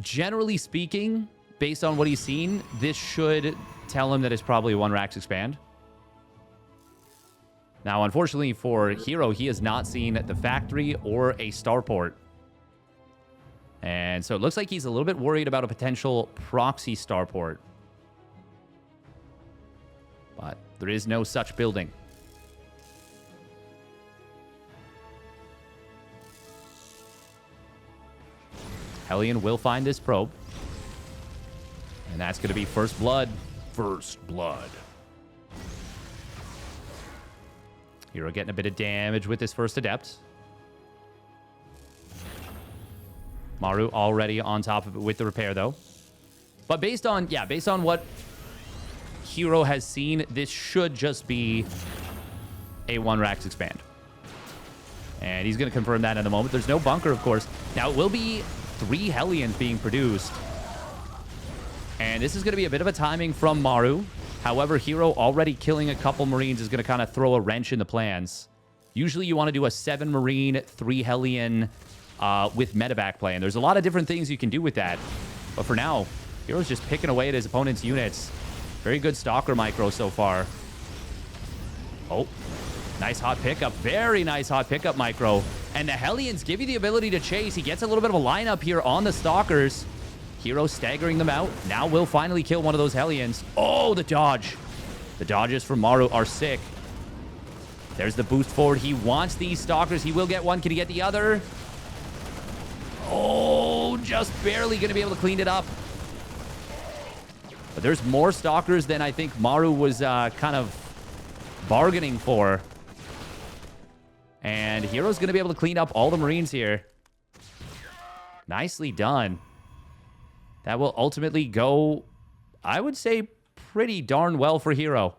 generally speaking, based on what he's seen, this should tell him that it's probably a 1 Rax expand. Now, unfortunately for herO, he has not seen the factory or a starport. And so it looks like he's a little bit worried about a potential proxy starport. But there is no such building. Hellion will find this probe. And that's going to be first blood. First blood. herO getting a bit of damage with this first adept. Maru already on top of it with the repair, though. But based on what herO has seen, this should just be a 1 Rax expand. And he's going to confirm that in a moment. There's no bunker, of course. Now, it will be 3 Hellions being produced. And this is going to be a bit of a timing from Maru. However, herO already killing a couple Marines is going to kind of throw a wrench in the plans. Usually you want to do a 7 Marine, 3 Hellion with medevac play. And there's a lot of different things you can do with that. But for now, herO's just picking away at his opponent's units. Very good Stalker micro so far. Oh, nice hot pickup. Very nice hot pickup micro. And the Hellions give you the ability to chase. He gets a little bit of a lineup here on the Stalkers. herO staggering them out. Now will finally kill one of those Hellions. Oh, the dodge. The dodges from Maru are sick. There's the boost forward. He wants these Stalkers. He will get one. Can he get the other? Oh, just barely going to be able to clean it up. But there's more Stalkers than I think Maru was kind of bargaining for. And herO's going to be able to clean up all the Marines here. Nicely done. That will ultimately go, I would say, pretty darn well for herO.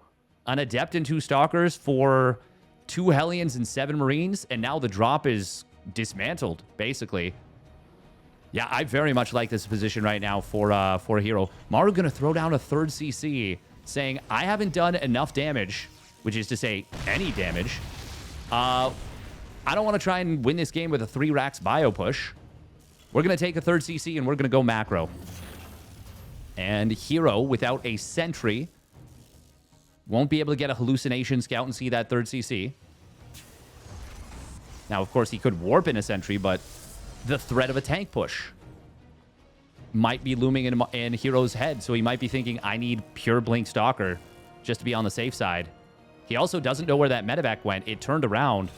An Adept and 2 Stalkers for 2 Hellions and 7 Marines. And now the drop is dismantled, basically. Yeah, I very much like this position right now for herO. Maru going to throw down a 3rd CC, saying, I haven't done enough damage, which is to say, any damage. I don't want to try and win this game with a 3 Rax bio push. We're going to take a 3rd CC, and we're going to go macro. And herO, without a sentry, won't be able to get a hallucination scout and see that 3rd CC. Now, of course, he could warp in a sentry, but the threat of a tank push might be looming in herO's head, so he might be thinking, I need pure blink Stalker just to be on the safe side. He also doesn't know where that medevac went. It turned around,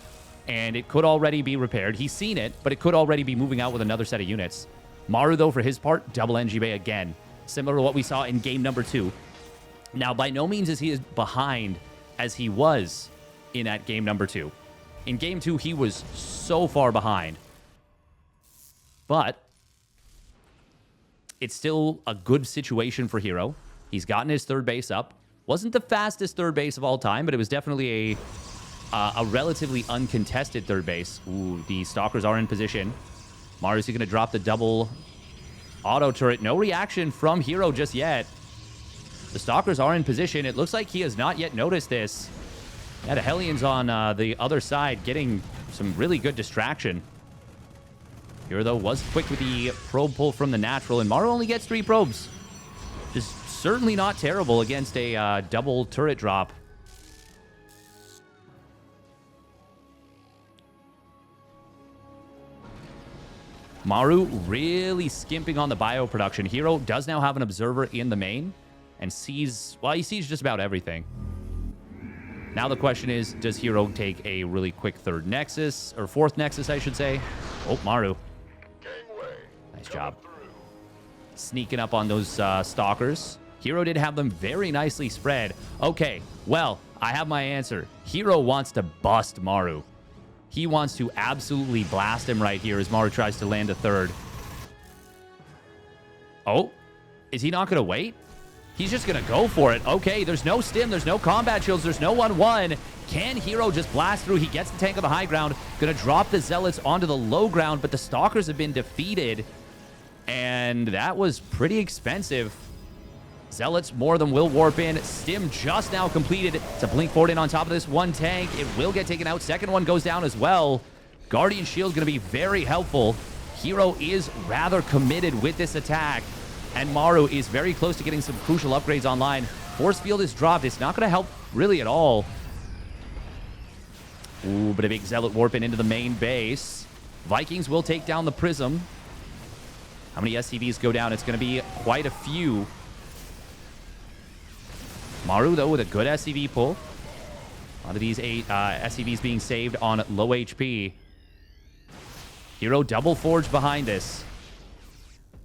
and it could already be repaired. He's seen it, but it could already be moving out with another set of units. Maru, though, for his part, double NG Bay again, similar to what we saw in game number 2. Now, by no means is he as behind as he was in that game number 2. In game 2, he was so far behind. But it's still a good situation for herO. He's gotten his 3rd base up. Wasn't the fastest 3rd base of all time, but it was definitely a relatively uncontested 3rd base. Ooh, the Stalkers are in position. Maru's going to drop the double auto turret. No reaction from herO just yet. The Stalkers are in position. It looks like he has not yet noticed this. Yeah, the Hellions on the other side getting some really good distraction. herO, though, was quick with the probe pull from the natural, and Maru only gets 3 probes. Just certainly not terrible against a double turret drop. Maru really skimping on the bio production. herO does now have an observer in the main and sees, well, he sees just about everything. Now the question is, does herO take a really quick 3rd Nexus, or 4th Nexus, I should say? Oh, Maru. Nice job. Sneaking up on those Stalkers. herO did have them very nicely spread. Okay, well, I have my answer. herO wants to bust Maru. He wants to absolutely blast him right here as Maru tries to land a 3rd. Oh, is he not going to wait? He's just going to go for it. Okay, there's no stim, there's no combat shields, there's no 1-1. Can herO just blast through? He gets the tank on the high ground. Going to drop the Zealots onto the low ground, but the Stalkers have been defeated. And that was pretty expensive. Zealots more than will warp in. Stim just now completed to blink forward in on top of this one tank. It will get taken out. Second one goes down as well. Guardian Shield going to be very helpful. herO is rather committed with this attack. And Maru is very close to getting some crucial upgrades online. Force Field is dropped. It's not going to help really at all. Ooh, but a big Zealot warp in into the main base. Vikings will take down the Prism. How many SCVs go down? It's going to be quite a few. Maru, though, with a good SCV pull. A lot of these SCVs being saved on low HP. herO double forge behind this.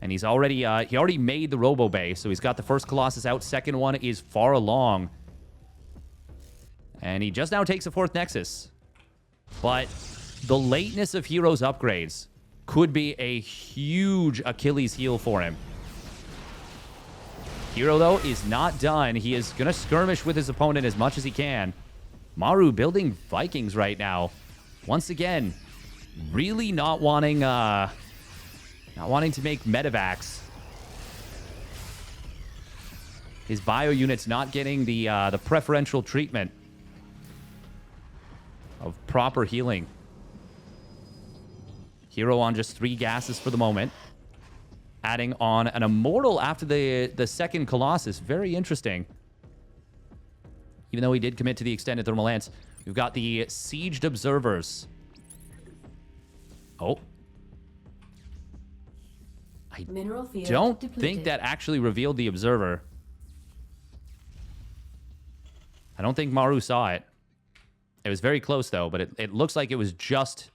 And he's already, he already made the Robo Bay, so he's got the first Colossus out. Second one is far along. And he just now takes a fourth Nexus. But the lateness of herO's upgrades could be a huge Achilles heel for him. herO, though, is not done. He is going to skirmish with his opponent as much as he can. Maru building Vikings right now. Once again, really not wanting to make medevacs. His bio unit's not getting the preferential treatment of proper healing. herO on just 3 gases for the moment. Adding on an Immortal after the second Colossus. Very interesting. Even though he did commit to the extended Thermal Lance. We've got the Sieged Observers. Oh. I don't think that actually revealed the Observer. I don't think Maru saw it. It was very close, though, but it looks like it was just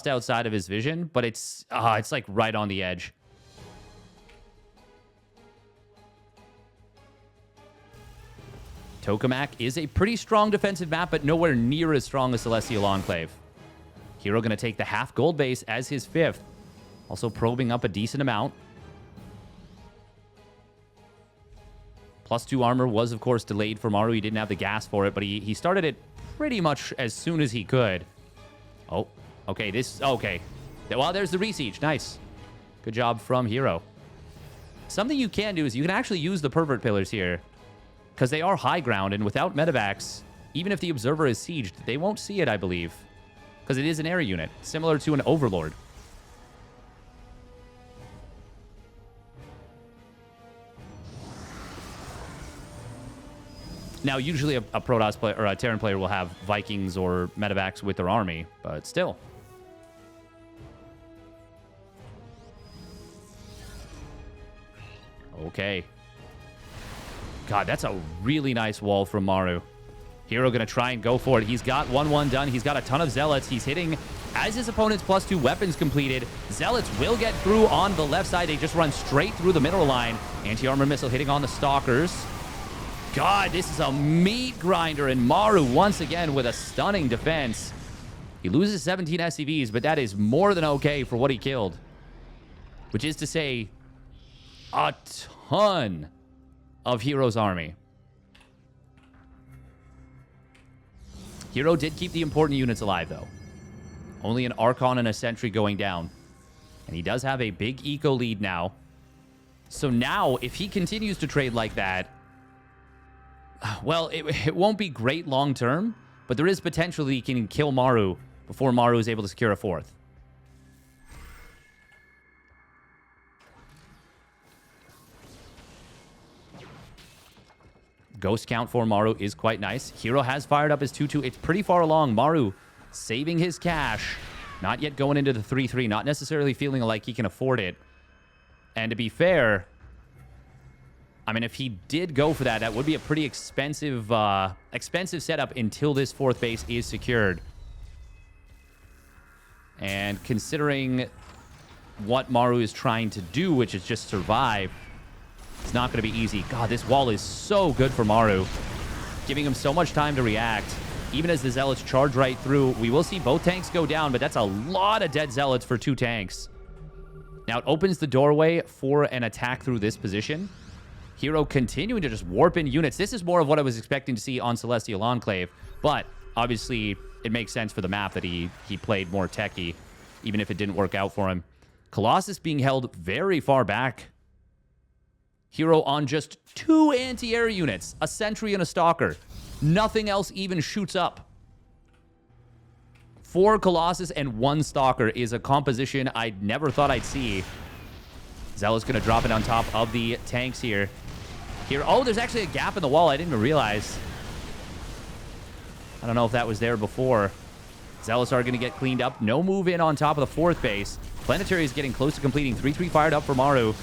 outside of his vision, but it's like right on the edge. Tokamak is a pretty strong defensive map, but nowhere near as strong as Celestial Enclave. herO going to take the half gold base as his 5th. Also probing up a decent amount. +2 armor was, of course, delayed for Maru. He didn't have the gas for it, but he started it pretty much as soon as he could. Oh, okay, okay. Well, there's the Resiege. Nice. Good job from herO. Something you can do is you can actually use the Pervert Pillars here, because they are high ground, and without medevacs, even if the Observer is sieged, they won't see it, I believe, because it is an air unit, similar to an Overlord. Now, usually a Protoss player or a Terran player will have Vikings or medevacs with their army, but still. Okay. God, that's a really nice wall from Maru. herO going to try and go for it. He's got 1-1 done. He's got a ton of Zealots. He's hitting as his opponent's +2 weapons completed. Zealots will get through on the left side. They just run straight through the mineral line. Anti-armor missile hitting on the Stalkers. God, this is a meat grinder, and Maru once again with a stunning defense. He loses 17 SCVs, but that is more than okay for what he killed. Which is to say, a ton of herO's army. herO did keep the important units alive, though. Only an Archon and a Sentry going down. And he does have a big eco lead now. So now, if he continues to trade like that, well, it won't be great long-term, but there is potential that he can kill Maru before Maru is able to secure a 4th. Ghost count for Maru is quite nice. herO has fired up his 2-2. It's pretty far along. Maru saving his cash. Not yet going into the 3-3. Not necessarily feeling like he can afford it. And to be fair, I mean, if he did go for that, that would be a pretty expensive setup until this 4th base is secured. And considering what Maru is trying to do, which is just survive, it's not going to be easy. God, this wall is so good for Maru, giving him so much time to react. Even as the Zealots charge right through, we will see both tanks go down, but that's a lot of dead Zealots for 2 tanks. Now, it opens the doorway for an attack through this position. herO continuing to just warp in units. This is more of what I was expecting to see on Celestial Enclave, but obviously it makes sense for the map that he played more techie, even if it didn't work out for him. Colossus being held very far back. herO on just 2 anti-air units, a sentry and a stalker. Nothing else even shoots up. 4 Colossus and 1 stalker is a composition I never thought I'd see. Zealot's going to drop it on top of the tanks here. Oh, there's actually a gap in the wall. I didn't even realize. I don't know if that was there before. Zealots are going to get cleaned up. No move in on top of the 4th base. Planetary is getting close to completing. 3-3 fired up for Maru.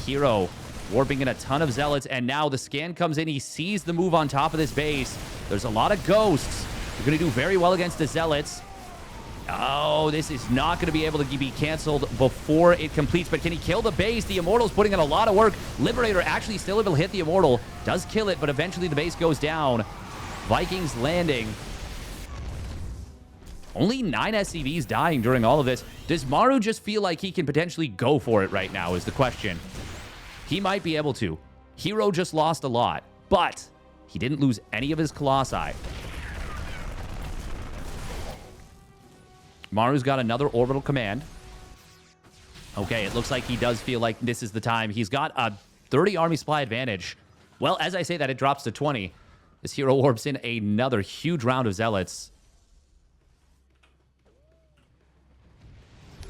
herO warping in a ton of Zealots, and now the scan comes in. He sees the move on top of this base. There's a lot of ghosts. You're going to do very well against the Zealots. Oh, this is not going to be able to be canceled before it completes, but can he kill the base? The Immortal's putting in a lot of work. Liberator actually still able to hit the Immortal. Does kill it, but eventually the base goes down. Vikings landing. Only 9 SCVs dying during all of this. Does Maru just feel like he can potentially go for it right now is the question. He might be able to. herO just lost a lot, but he didn't lose any of his Colossi. Maru's got another orbital command. Okay, it looks like he does feel like this is the time. He's got a 30 army supply advantage. Well, as I say that, it drops to 20. This herO warps in another huge round of Zealots.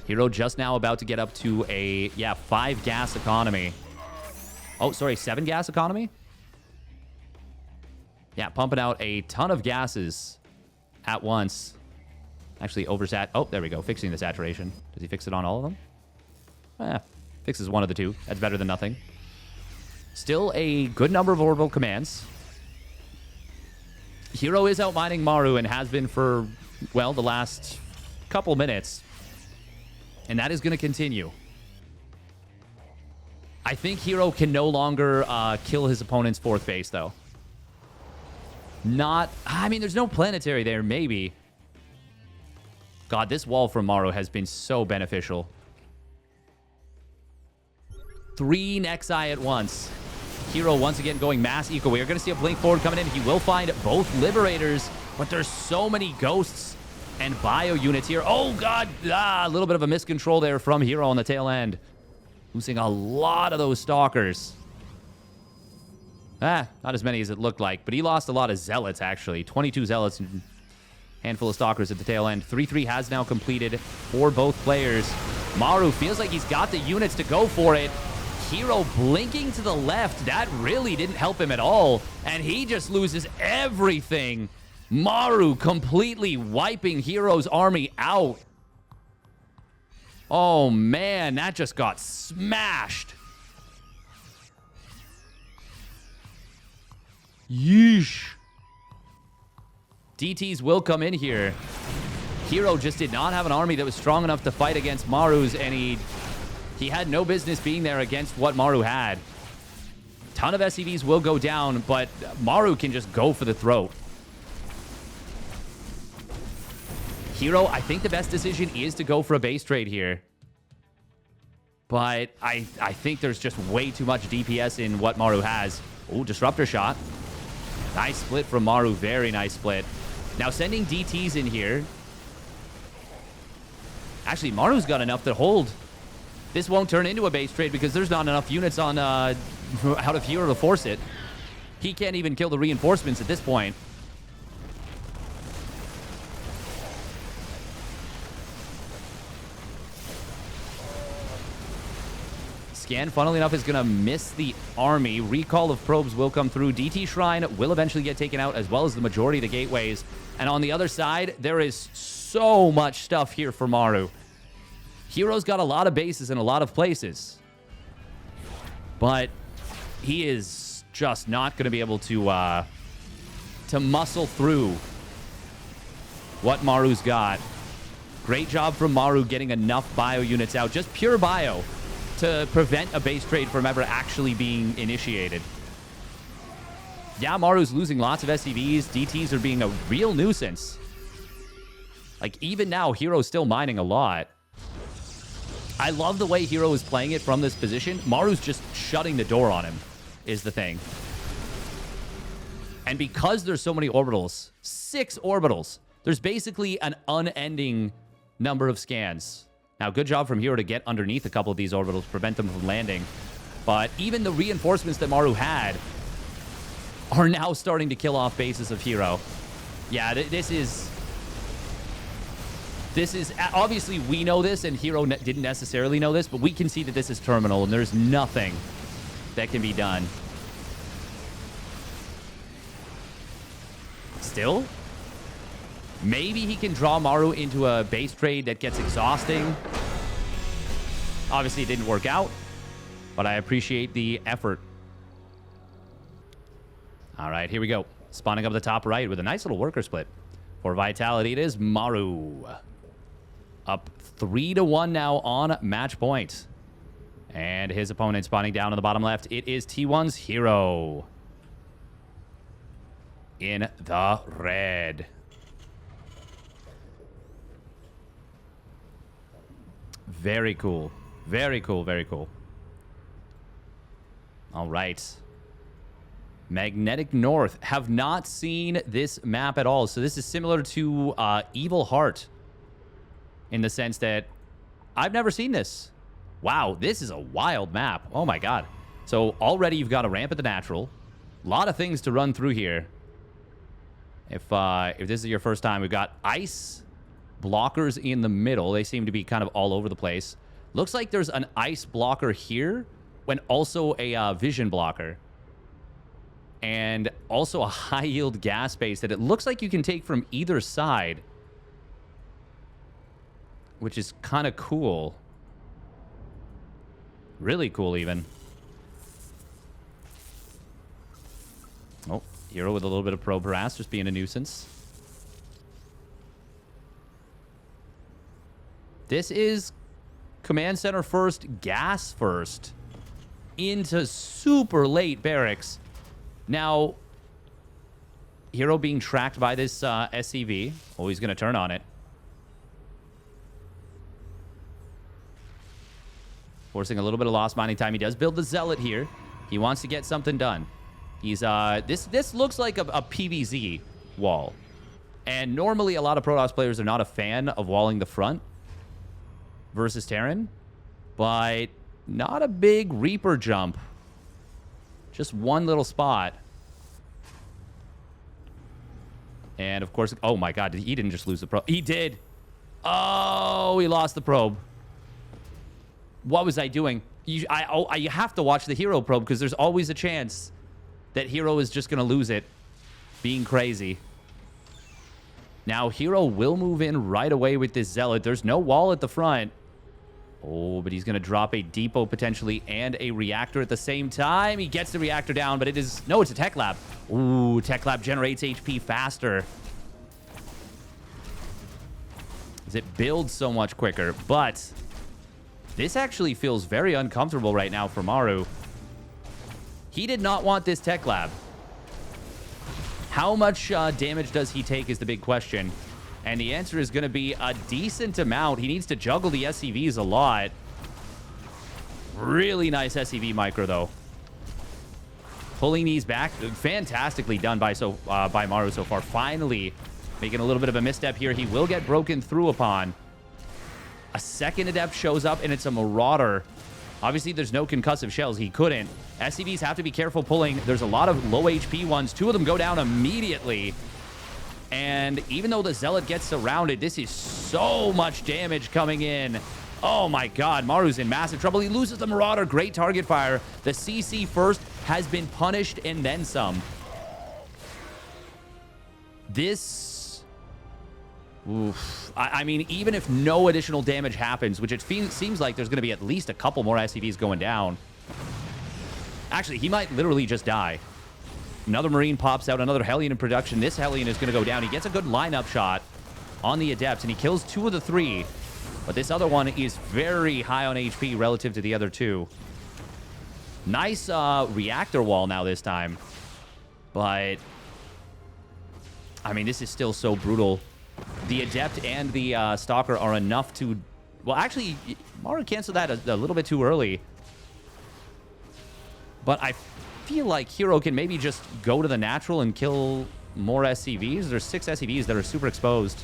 herO just now about to get up to a, 5 gas economy. Oh, sorry, 7 gas economy? Yeah, pumping out a ton of gases at once. Actually, oversat. Oh, there we go. Fixing the saturation. Does he fix it on all of them? Fixes one of the 2. That's better than nothing. Still a good number of orbital commands. herO is outmining Maru and has been for, well, the last couple minutes. And that is going to continue. I think herO can no longer kill his opponent's 4th base, though. I mean, there's no planetary there, maybe. God, this wall from Maru has been so beneficial. 3 Nexi at once. herO once again going mass eco. We are going to see a blink forward coming in. He will find both Liberators, but there's so many ghosts and bio units here. Oh, God. A little bit of a miscontrol there from herO on the tail end. Losing a lot of those stalkers. Not as many as it looked like, but he lost a lot of Zealots, actually. 22 Zealots and a handful of stalkers at the tail end. 3-3 has now completed for both players. Maru feels like he's got the units to go for it. herO blinking to the left. That really didn't help him at all, and he just loses everything. Maru completely wiping herO's army out. Oh, man, that just got smashed. Yeesh. DTs will come in here. herO just did not have an army that was strong enough to fight against Maru's, and he had no business being there against what Maru had. Ton of SCVs will go down, but Maru can just go for the throat. herO, I think the best decision is to go for a base trade here. But I think there's just way too much DPS in what Maru has. Oh, disruptor shot. Nice split from Maru. Very nice split. Now sending DTs in here. Actually, Maru's got enough to hold. This won't turn into a base trade because there's not enough units on out of herO to force it. He can't even kill the reinforcements at this point. Scan, funnily enough, is going to miss the army. Recall of probes will come through. DT Shrine will eventually get taken out, as well as the majority of the gateways. And on the other side, there is so much stuff here for Maru. herO's got a lot of bases in a lot of places. But he is just not going to be able to muscle through what Maru's got. Great job from Maru getting enough bio units out. Just pure bio to prevent a base trade from ever actually being initiated. Yeah, Maru's losing lots of SCVs. DTs are being a real nuisance. Like, even now, herO's still mining a lot. I love the way herO is playing it from this position. Maru's just shutting the door on him, is the thing. And because there's so many orbitals, 6 orbitals, there's basically an unending number of scans. Now, good job from herO to get underneath a couple of these orbitals, prevent them from landing. But even the reinforcements that Maru had are now starting to kill off bases of herO. Yeah, this is obviously we know this, and herO didn't necessarily know this, but we can see that this is terminal, and there's nothing that can be done. Still, maybe he can draw Maru into a base trade that gets exhausting. Obviously, it didn't work out, but I appreciate the effort. All right, here we go. Spawning up the top right with a nice little worker split. For Vitality, it is Maru. Up 3-1 now on match point. And his opponent spawning down on the bottom left. It is T1's herO. In the red. Very cool. Very cool, very cool. All right. Magnetic North. Have not seen this map at all. So this is similar to Evil Heart. In the sense that I've never seen this. Wow, this is a wild map. Oh my god. So already you've got a ramp at the natural. A lot of things to run through here. If this is your first time, we've got ice blockers in the middle. They seem to be kind of all over the place. Looks like there's an ice blocker here, when also a vision blocker. And also a high-yield gas base that it looks like you can take from either side. Which is kind of cool. Really cool, even. Oh, herO with a little bit of probe harass, just being a nuisance. This is command center first, gas first. Into super late barracks. Now, herO being tracked by this SCV. Oh, he's going to turn on it. Forcing a little bit of lost mining time. He does build the Zealot here. He wants to get something done. He's this looks like a PVZ wall. And normally a lot of Protoss players are not a fan of walling the front versus Terran. But not a big Reaper jump. Just one little spot. And of course, oh my god, he didn't just lose the probe. He did. Oh, he lost the probe. What was I doing? You have to watch the herO probe because there's always a chance that herO is just going to lose it. Being crazy. Now, herO will move in right away with this Zealot. There's no wall at the front. Oh, but he's going to drop a depot potentially and a reactor at the same time. He gets the reactor down, but it is... No, it's a tech lab. Ooh, tech lab generates HP faster. As it builds so much quicker, but... This actually feels very uncomfortable right now for Maru. He did not want this tech lab. How much damage does he take is the big question. And the answer is going to be a decent amount. He needs to juggle the SCVs a lot. Really nice SCV micro, though. Pulling these back. Fantastically done by Maru so far. Finally making a little bit of a misstep here. He will get broken through upon. A second adept shows up, and it's a Marauder. Obviously, there's no concussive shells. He couldn't. SCVs have to be careful pulling. There's a lot of low HP ones. Two of them go down immediately. And even though the Zealot gets surrounded, this is so much damage coming in. Oh my god, Maru's in massive trouble. He loses the Marauder. Great target fire. The CC first has been punished and then some. This... Oof. I mean, even if no additional damage happens, which it seems like there's going to be at least a couple more SCVs going down. Actually, he might literally just die. Another Marine pops out, another Hellion in production. This Hellion is going to go down. He gets a good lineup shot on the Adepts, and he kills two of the three. But this other one is very high on HP relative to the other two. Nice reactor wall now this time. But, I mean, this is still so brutal. The Adept and the Stalker are enough to... Well, actually, Maru canceled that a little bit too early. But I feel like herO can maybe just go to the natural and kill more SCVs. There's 6 SCVs that are super exposed.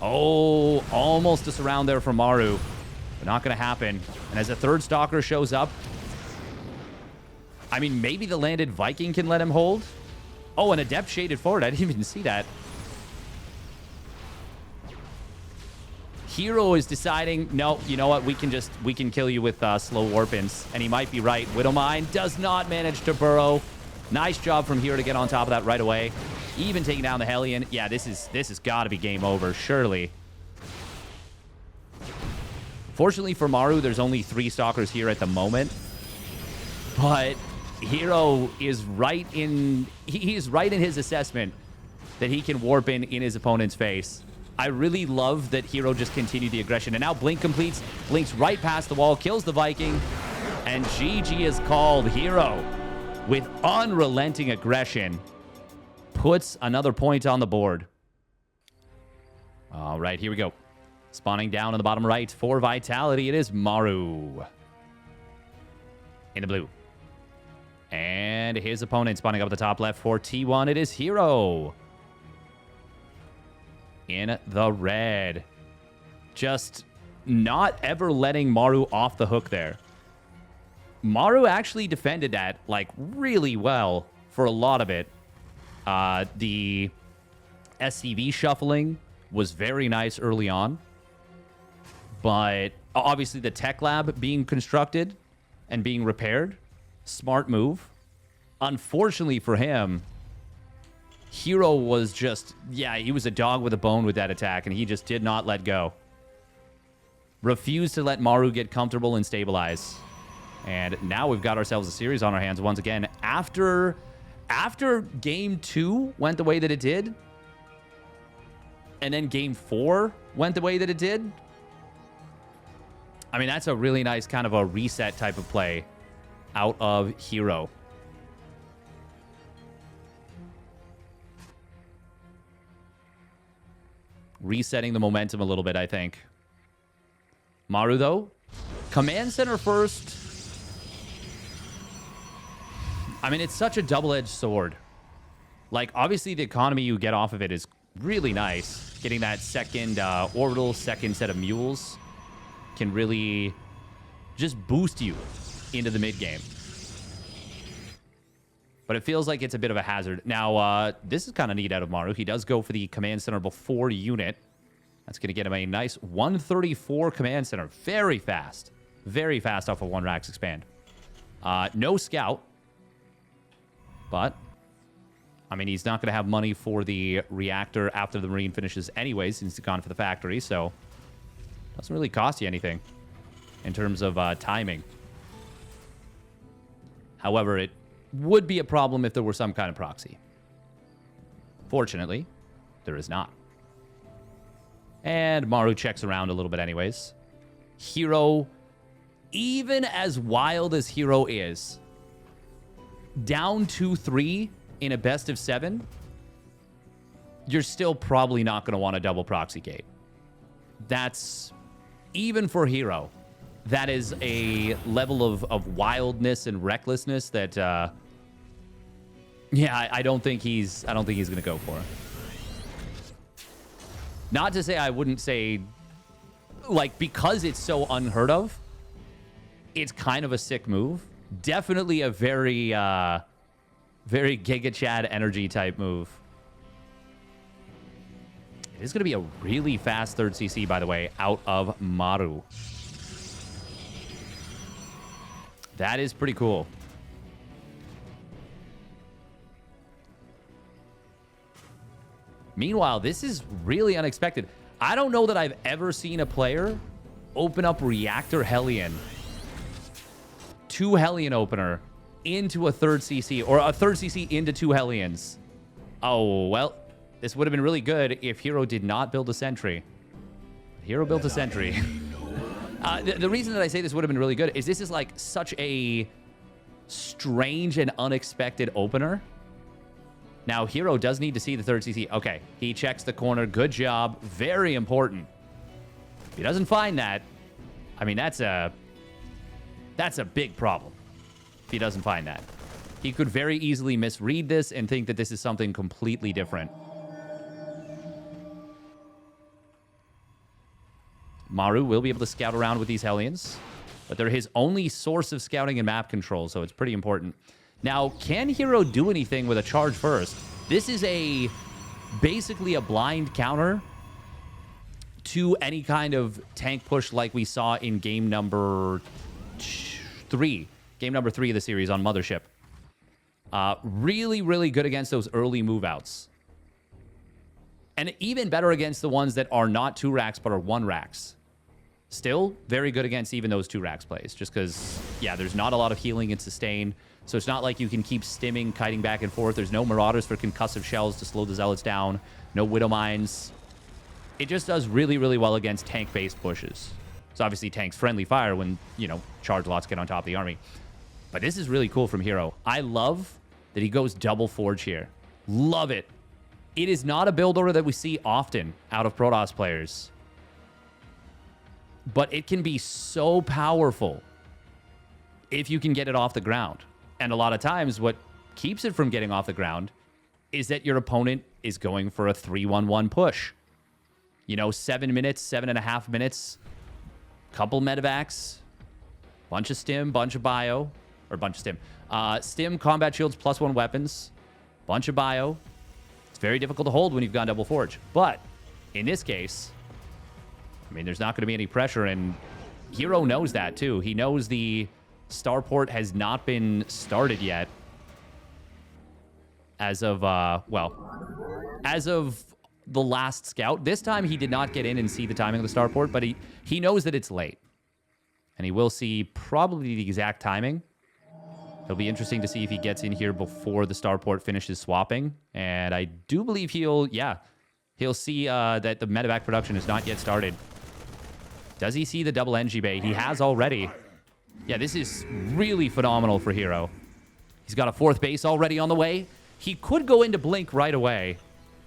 Oh, almost a surround there for Maru. But not going to happen. And as a third Stalker shows up, I mean, maybe the landed Viking can let him hold. Oh, an Adept shaded forward. I didn't even see that. herO is deciding, no, you know what? We can kill you with slow warpins. And he might be right. Widowmine does not manage to burrow. Nice job from herO to get on top of that right away. Even taking down the Hellion. Yeah, this has got to be game over, surely. Fortunately for Maru, there's only 3 Stalkers here at the moment. But herO is right in... He is right in his assessment that he can warp in his opponent's face. I really love that herO just continued the aggression. And now Blink completes. Blinks right past the wall. Kills the Viking. And GG is called. herO, with unrelenting aggression, puts another point on the board. All right, here we go. Spawning down on the bottom right for Vitality, it is Maru. In the blue. And his opponent spawning up at the top left for T1, it is herO. In the red. Just not ever letting Maru off the hook there. Maru actually defended that, like, really well for a lot of it. The SCV shuffling was very nice early on. But obviously the tech lab being constructed and being repaired, smart move. Unfortunately for him, herO was just, yeah, he was a dog with a bone with that attack, and he just did not let go. Refused to let Maru get comfortable and stabilize. And now we've got ourselves a series on our hands once again. After game 2 went the way that it did, and then game 4 went the way that it did, I mean, that's a really nice kind of a reset type of play out of herO. Resetting the momentum a little bit, I think. Maru, though, command center first. I mean, it's such a double-edged sword. Like, obviously, the economy you get off of it is really nice. Getting that second orbital, second set of mules can really just boost you into the mid-game. But it feels like it's a bit of a hazard. Now, this is kind of neat out of Maru. He does go for the command center before unit. That's going to get him a nice 134 command center. Very fast. Very fast off of 1 Rax expand. No scout. But, I mean, he's not going to have money for the reactor after the Marine finishes anyway, since he's gone for the factory. So, doesn't really cost you anything in terms of timing. However, it would be a problem if there were some kind of proxy. Fortunately, there is not. And Maru checks around a little bit anyways. herO, even as wild as herO is, down 2-3 in a best of 7, you're still probably not going to want a double proxy gate. That's, even for herO, that is a level of wildness and recklessness that, yeah, I don't think he's going to go for it. Not to say I wouldn't say, like, because it's so unheard of, it's kind of a sick move. Definitely a very, very Giga Chad energy type move. It is going to be a really fast 3rd CC, by the way, out of Maru. That is pretty cool. Meanwhile, this is really unexpected. I don't know that I've ever seen a player open up Reactor Hellion, 2 Hellion opener, into a 3rd CC, or a 3rd CC into 2 Hellions. Oh, well, this would have been really good if herO did not build a sentry. herO built a sentry. The reason that I say this would have been really good is this is like such a strange and unexpected opener. Now, herO does need to see the 3rd CC. Okay, he checks the corner. Good job. Very important. If he doesn't find that, I mean, that's a big problem. If he doesn't find that. He could very easily misread this and think that this is something completely different. Maru will be able to scout around with these Hellions, but they're his only source of scouting and map control, so it's pretty important. Now, can herO do anything with a charge first? This is basically a blind counter to any kind of tank push like we saw in game number 3. Game number 3 of the series on Mothership. Really, really good against those early move-outs. And even better against the ones that are not 2 racks but are 1 racks. Still, very good against even those 2 racks plays. Just because, yeah, there's not a lot of healing and sustain. So it's not like you can keep stimming, kiting back and forth. There's no Marauders for concussive shells to slow the Zealots down. No Widow Mines. It just does really, really well against tank-based pushes. It's obviously tanks friendly fire when, you know, charge lots get on top of the army. But this is really cool from herO. I love that he goes double Forge here. Love it. It is not a build order that we see often out of Protoss players. But it can be so powerful if you can get it off the ground. And a lot of times what keeps it from getting off the ground is that your opponent is going for a 3-1-1 push. You know, 7 minutes, 7.5 minutes, couple medevacs, bunch of stim, bunch of bio, or bunch of stim. Stim, combat shields, +1 weapons, bunch of bio. It's very difficult to hold when you've gone double Forge. But in this case, I mean, there's not going to be any pressure, and herO knows that too. He knows the starport has not been started yet as of, as of the last scout. This time he did not get in and see the timing of the starport, but he knows that it's late. And he will see probably the exact timing. It'll be interesting to see if he gets in here before the starport finishes swapping. And I do believe he'll see that the medevac production is not yet started. Does he see the double NG bay? He has already. Yeah, this is really phenomenal for herO. He's got a 4th base already on the way. He could go into Blink right away,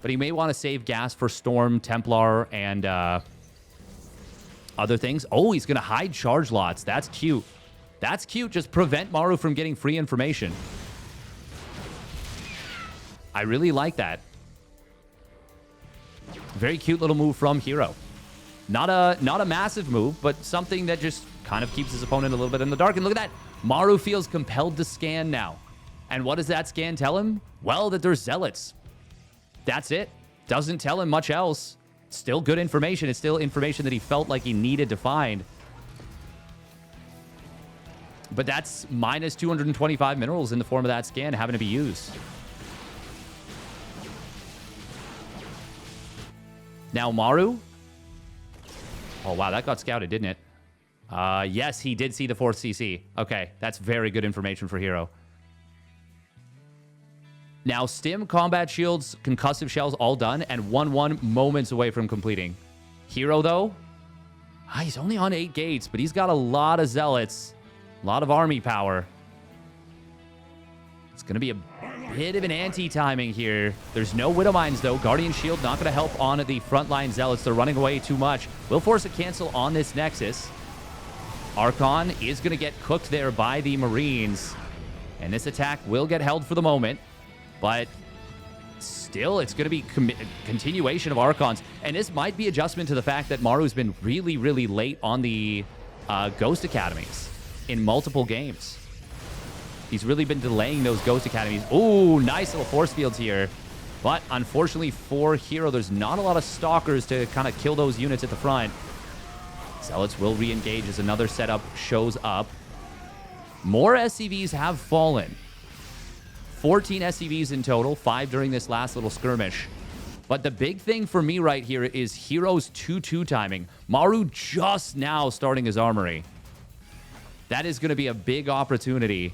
but he may want to save gas for Storm, Templar, and other things. Oh, he's going to hide charge lots. That's cute. That's cute. Just prevent Maru from getting free information. I really like that. Very cute little move from herO. Not a massive move, but something that just kind of keeps his opponent a little bit in the dark. And look at that. Maru feels compelled to scan now. And what does that scan tell him? Well, that there's Zealots. That's it. Doesn't tell him much else. Still good information. It's still information that he felt like he needed to find. But that's minus 225 minerals in the form of that scan having to be used. Now Maru. Oh, wow. That got scouted, didn't it? Yes, he did see the 4th CC. Okay, that's very good information for herO. Now, stim, combat shields, concussive shells, all done, and 1-1 moments away from completing. herO, though, he's only on 8 gates, but he's got a lot of zealots, a lot of army power. It's going to be a bit of an anti-timing here. There's no Widow Mines, though. Guardian Shield not going to help on the frontline zealots. They're running away too much. Will force a cancel on this Nexus. Archon is going to get cooked there by the Marines. And this attack will get held for the moment. But still, it's going to be continuation of Archons. And this might be adjustment to the fact that Maru's been really, really late on the Ghost Academies in multiple games. He's really been delaying those Ghost Academies. Ooh, nice little force fields here. But unfortunately for herO, there's not a lot of Stalkers to kind of kill those units at the front. Zealots will re-engage as another setup shows up. More SCVs have fallen. 14 SCVs in total, 5 during this last little skirmish. But the big thing for me right here is herO's 2-2 timing. Maru just now starting his armory. That is going to be a big opportunity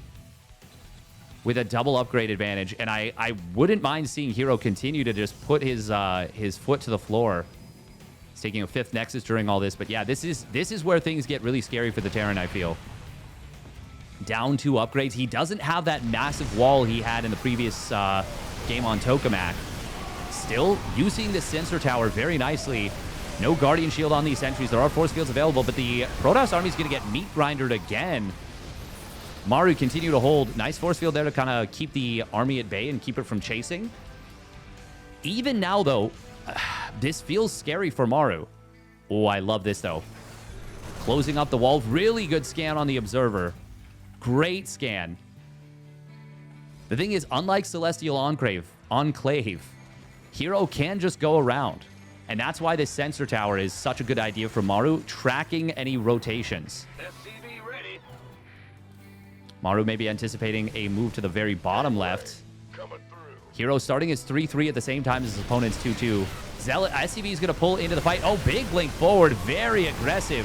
with a double upgrade advantage. And I wouldn't mind seeing herO continue to just put his foot to the floor. He's taking a 5th Nexus during all this. But yeah, this is where things get really scary for the Terran, I feel. Down 2 upgrades. He doesn't have that massive wall he had in the previous game on Tokamak. Still using the sensor tower very nicely. No Guardian Shield on these sentries. There are force fields available, but the Protoss army is going to get meat grindered again. Maru continue to hold. Nice force field there to kind of keep the army at bay and keep it from chasing. Even now, though, this feels scary for Maru. Oh, I love this, though. Closing up the wall. Really good scan on the observer. Great scan. The thing is, unlike Celestial Enclave, herO can just go around. And that's why this sensor tower is such a good idea for Maru, tracking any rotations. SCV ready. Maru may be anticipating a move to the very bottom left. Coming through. herO starting his 3-3 at the same time as his opponent's 2-2. Zealot SCV is going to pull into the fight. Oh, big blink forward. Very aggressive.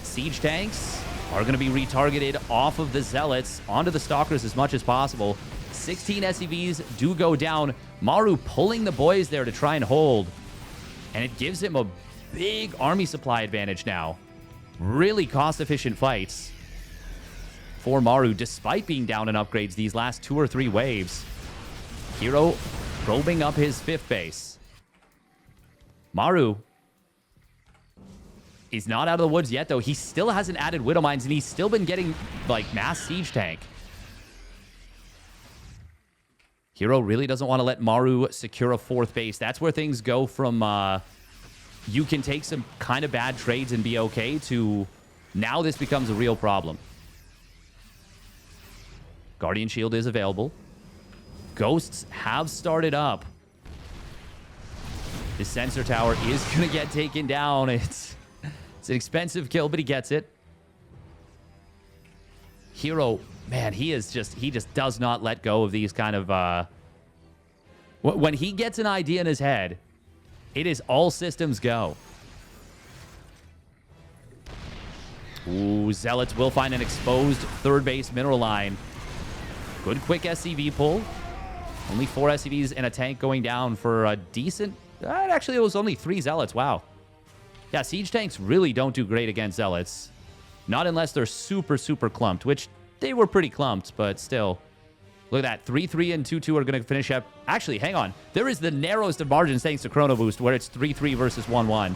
Siege tanks are going to be retargeted off of the Zealots onto the Stalkers as much as possible. 16 SCVs do go down. Maru pulling the boys there to try and hold. And it gives him a big army supply advantage now. Really cost-efficient fights for Maru, despite being down in upgrades these last 2 or 3 waves. herO probing up his 5th base. Maru is not out of the woods yet, though. He still hasn't added Widow Mines, and he's still been getting, like, mass siege tank. herO really doesn't want to let Maru secure a 4th base. That's where things go from you can take some kind of bad trades and be okay to now this becomes a real problem. Guardian Shield is available. Ghosts have started up. The sensor tower is going to get taken down. It's an expensive kill, but he gets it. herO, man, he just does not let go of these kind of... when he gets an idea in his head, it is all systems go. Ooh, Zealots will find an exposed 3rd base mineral line. Good quick SCV pull. Only 4 SCVs and a tank going down for a decent... actually, it was only 3 Zealots. Wow. Yeah, siege tanks really don't do great against Zealots. Not unless they're super, super clumped, which they were pretty clumped, but still. Look at that. 3-3 and 2-2 are going to finish up. Actually, hang on. There is the narrowest of margins thanks to Chrono Boost, where it's 3-3 versus 1-1.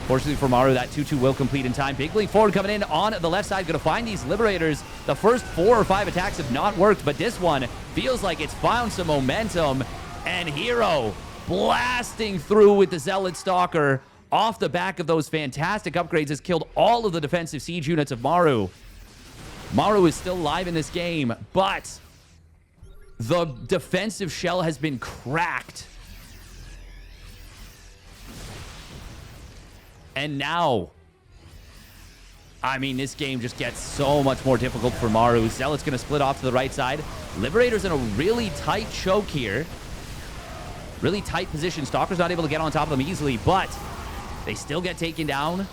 Fortunately for Maru, that 2-2 will complete in time. Big blink forward coming in on the left side. Going to find these Liberators. The first 4 or 5 attacks have not worked, but this one feels like it's found some momentum. And herO blasting through with the Zealot Stalker off the back of those fantastic upgrades has killed all of the defensive siege units of Maru. Maru is still alive in this game, but the defensive shell has been cracked. And now, I mean, this game just gets so much more difficult for Maru. Zealot's going to split off to the right side. Liberator's in a really tight choke here. Really tight position. Stalker's not able to get on top of them easily, but they still get taken down.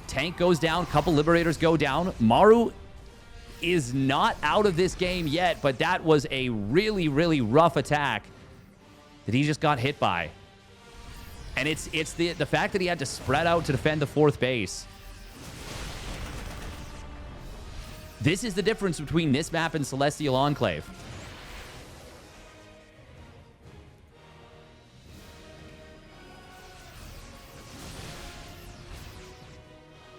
Tank goes down. Couple Liberators go down. Maru is not out of this game yet, but that was a really, really rough attack that he just got hit by. And it's the fact that he had to spread out to defend the 4th base. This is the difference between this map and Celestial Enclave.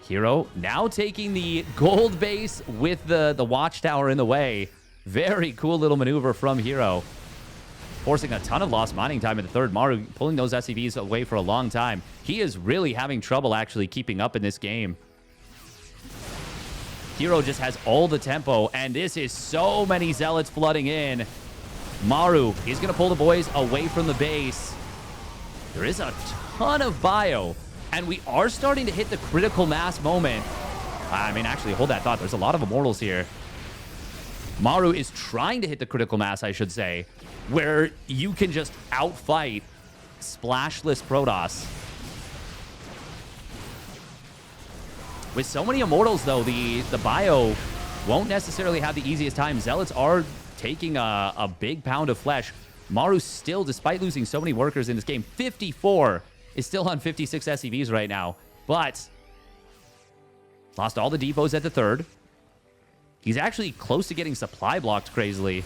herO now taking the gold base with the watchtower in the way. Very cool little maneuver from herO. Forcing a ton of lost mining time in the 3rd. Maru pulling those SCVs away for a long time. He is really having trouble actually keeping up in this game. herO just has all the tempo, and this is so many Zealots flooding in. Maru is going to pull the boys away from the base. There is a ton of bio. And we are starting to hit the critical mass moment. I mean, actually, hold that thought. There's a lot of Immortals here. Maru is trying to hit the critical mass, I should say, where you can just outfight splashless Protoss. With so many Immortals, though, the bio won't necessarily have the easiest time. Zealots are taking a big pound of flesh. Maru still, despite losing so many workers in this game, 54 is still on 56 SCVs right now, but lost all the depots at the 3rd. He's actually close to getting supply blocked crazily.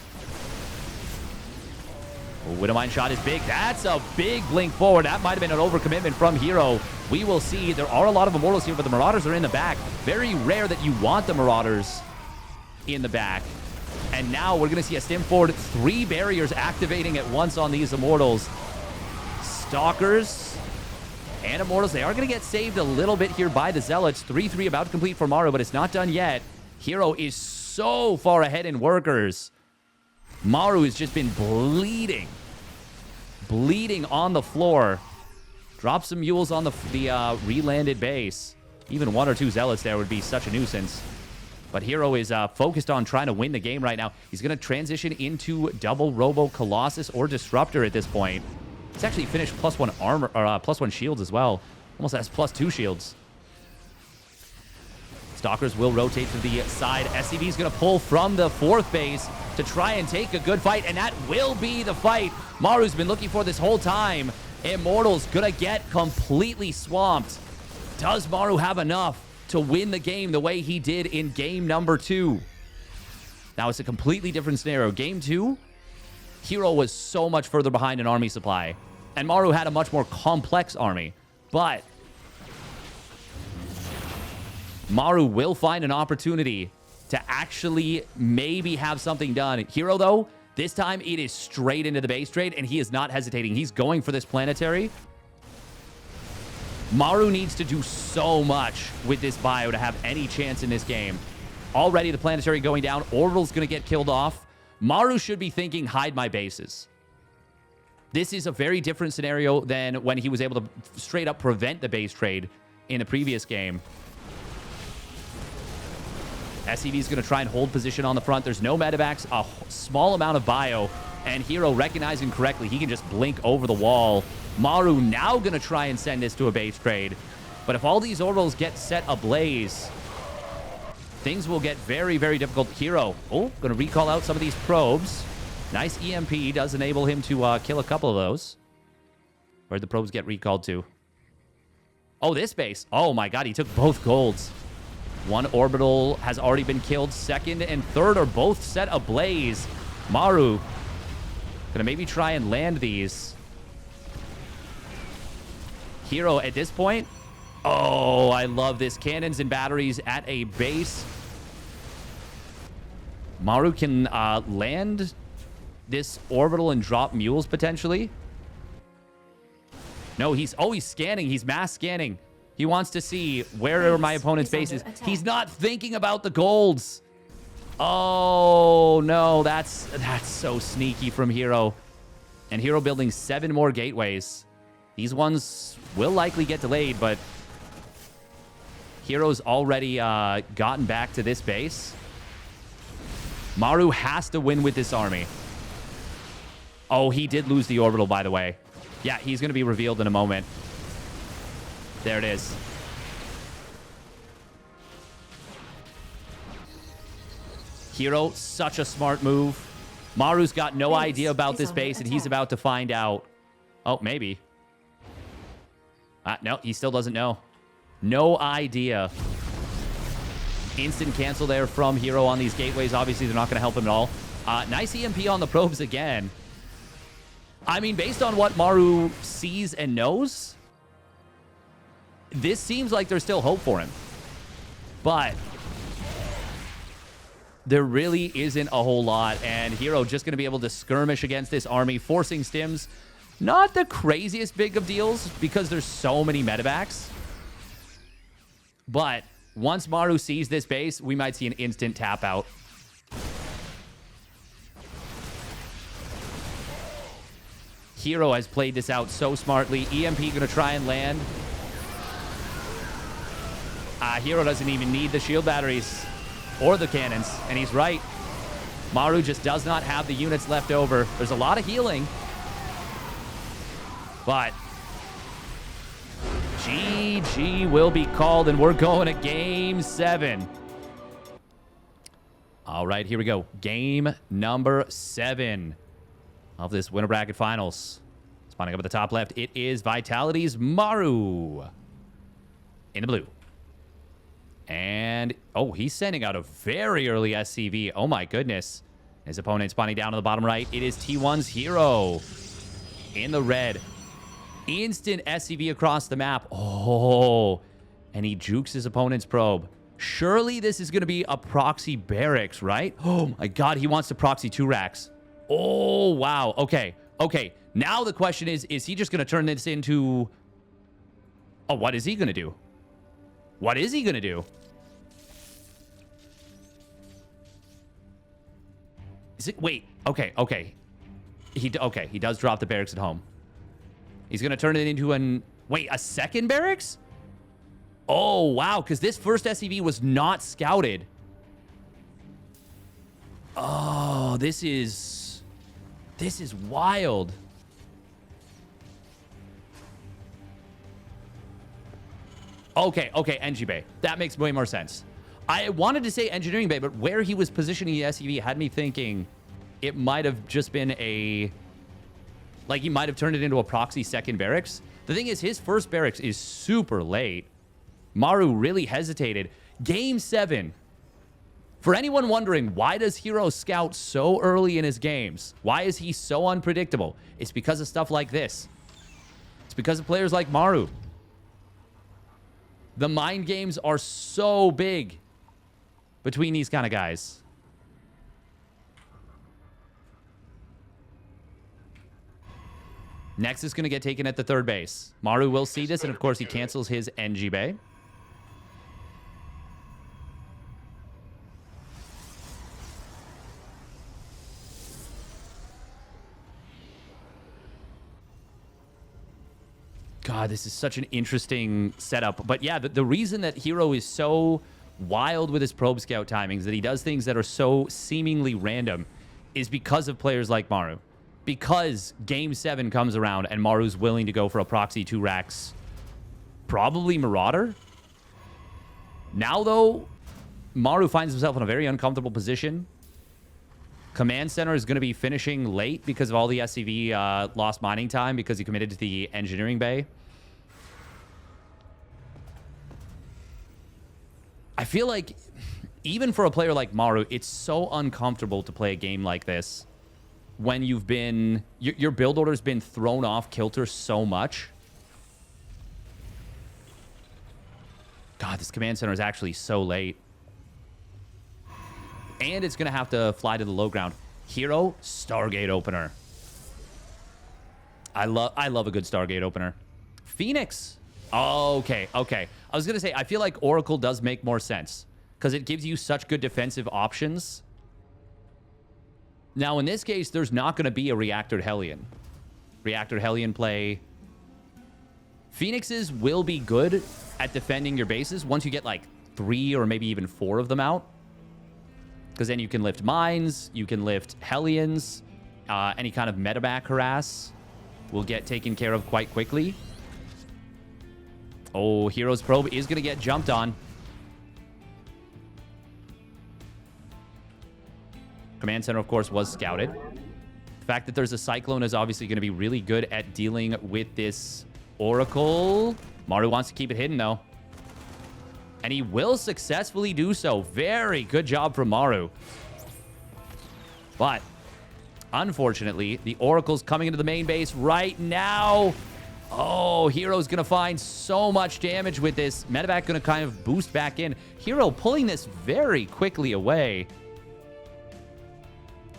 Oh, Widowmine shot is big. That's a big blink forward. That might have been an overcommitment from herO. We will see. There are a lot of Immortals here, but the Marauders are in the back. Very rare that you want the Marauders in the back. And now we're going to see a stim forward. 3 barriers activating at once on these Immortals. Stalkers And Immortals, they are going to get saved a little bit here by the Zealots. 3-3 about to complete for Maru, but it's not done yet. herO is so far ahead in workers. Maru has just been bleeding. Bleeding on the floor. Drop some mules on the re-landed base. Even 1 or 2 Zealots there would be such a nuisance. But herO is focused on trying to win the game right now. He's going to transition into double Robo Colossus or Disruptor at this point. He's actually finished +1 armor, or +1 shields as well. Almost has +2 shields. Stalkers will rotate to the side. SCV is going to pull from the 4th base to try and take a good fight, and that will be the fight Maru's been looking for this whole time. Immortals going to get completely swamped. Does Maru have enough to win the game the way he did in game number 2? Now, it's a completely different scenario. Game 2, herO was so much further behind in army supply, and Maru had a much more complex army. But Maru will find an opportunity to actually maybe have something done. herO, though, this time it is straight into the base trade, and he is not hesitating. He's going for this planetary. Maru needs to do so much with this bio to have any chance in this game. Already the planetary going down. Orbital's going to get killed off. Maru should be thinking, hide my bases. This is a very different scenario than when he was able to straight up prevent the base trade in the previous game. SCV is going to try and hold position on the front. There's no medevacs, a small amount of bio, and herO recognizing correctly, he can just blink over the wall. Maru now going to try and send this to a base trade. But if all these orbitals get set ablaze, things will get very, very difficult. herO, going to recall out some of these probes. Nice EMP does enable him to kill a couple of those. Where'd the probes get recalled to? Oh, this base. Oh my god, he took both golds. 1 orbital has already been killed. 2nd and 3rd are both set ablaze. Maru gonna maybe try and land these. herO at this point. Oh, I love this. Cannons and batteries at a base. Maru can land this orbital and drop mules potentially. No, he's scanning. He's mass scanning. He wants to see where are my opponent's bases. He's not thinking about the golds. Oh, no. That's so sneaky from herO. And herO building 7 more gateways. These ones will likely get delayed, but herO's already gotten back to this base. Maru has to win with this army. Oh, he did lose the orbital, by the way. Yeah, he's going to be revealed in a moment. There it is. herO, such a smart move. Maru's got no idea about this base, and he's about to find out. Oh, maybe. No, he still doesn't know. No idea. Instant cancel there from herO on these gateways. Obviously, they're not going to help him at all. Nice EMP on the probes again. I mean, based on what Maru sees and knows, this seems like there's still hope for him. But there really isn't a whole lot, and herO just going to be able to skirmish against this army, forcing stims. Not the craziest big of deals because there's so many medevacs. But once Maru sees this base, we might see an instant tap out. herO has played this out so smartly. EMP going to try and land. herO doesn't even need the shield batteries or the cannons, and he's right. Maru just does not have the units left over. There's a lot of healing, but GG will be called, and we're going to Game 7. All right, here we go. Game number 7 of this winner bracket finals. Spawning up at the top left, it is Vitality's Maru in the blue. And, oh, he's sending out a very early SCV. Oh, my goodness. His opponent spawning down to the bottom right. It is T1's herO in the red. Instant SCV across the map. Oh, and he jukes his opponent's probe. Surely this is going to be a proxy barracks, right? Oh, my God. He wants to proxy 2 racks. Oh, wow. Okay. Okay. Now the question is he just going to turn this into Oh, what is he going to do? What is he going to do? Is it... Wait. Okay, okay. He does drop the barracks at home. He's going to turn it into an... Wait, a second barracks? Oh, wow, because this first SCV was not scouted. Oh, this is wild. Okay, NG Bay. That makes way more sense. I wanted to say engineering bay, but where he was positioning the SCV had me thinking it might have just been a... Like, he might have turned it into a proxy second barracks. The thing is, his first barracks is super late. Maru really hesitated. Game 7. For anyone wondering, why does herO scout so early in his games? Why is he so unpredictable? It's because of stuff like this. It's because of players like Maru. The mind games are so big between these kind of guys. Next is going to get taken at the third base. Maru will see this, and of course he cancels his NG bay. God, this is such an interesting setup. But yeah, the reason that herO is so wild with his probe scout timings, that he does things that are so seemingly random, is because of players like Maru. Because Game 7 comes around and Maru's willing to go for a proxy 2 racks. Probably Marauder. Now, though, Maru finds himself in a very uncomfortable position. Command Center is going to be finishing late because of all the SCV lost mining time because he committed to the engineering bay. I feel like even for a player like Maru, it's so uncomfortable to play a game like this when you've been... Your build order's been thrown off kilter so much. God, this Command Center is actually so late. And it's going to have to fly to the low ground. herO, Stargate opener. I love a good Stargate opener. Phoenix. Okay. I was going to say, I feel like Oracle does make more sense because it gives you such good defensive options. Now, in this case, there's not going to be a Reactor Hellion. Reactor Hellion play. Phoenixes will be good at defending your bases once you get like 3 or maybe even 4 of them out. Because then you can lift mines, you can lift Hellions, any kind of medevac harass will get taken care of quite quickly. Oh, herO's probe is going to get jumped on. Command Center, of course, was scouted. The fact that there's a Cyclone is obviously going to be really good at dealing with this Oracle. Maru wants to keep it hidden, though. And he will successfully do so. Very good job from Maru. But, unfortunately, the Oracle's coming into the main base right now. Oh, herO's going to find so much damage with this. Medevac going to kind of boost back in. herO pulling this very quickly away.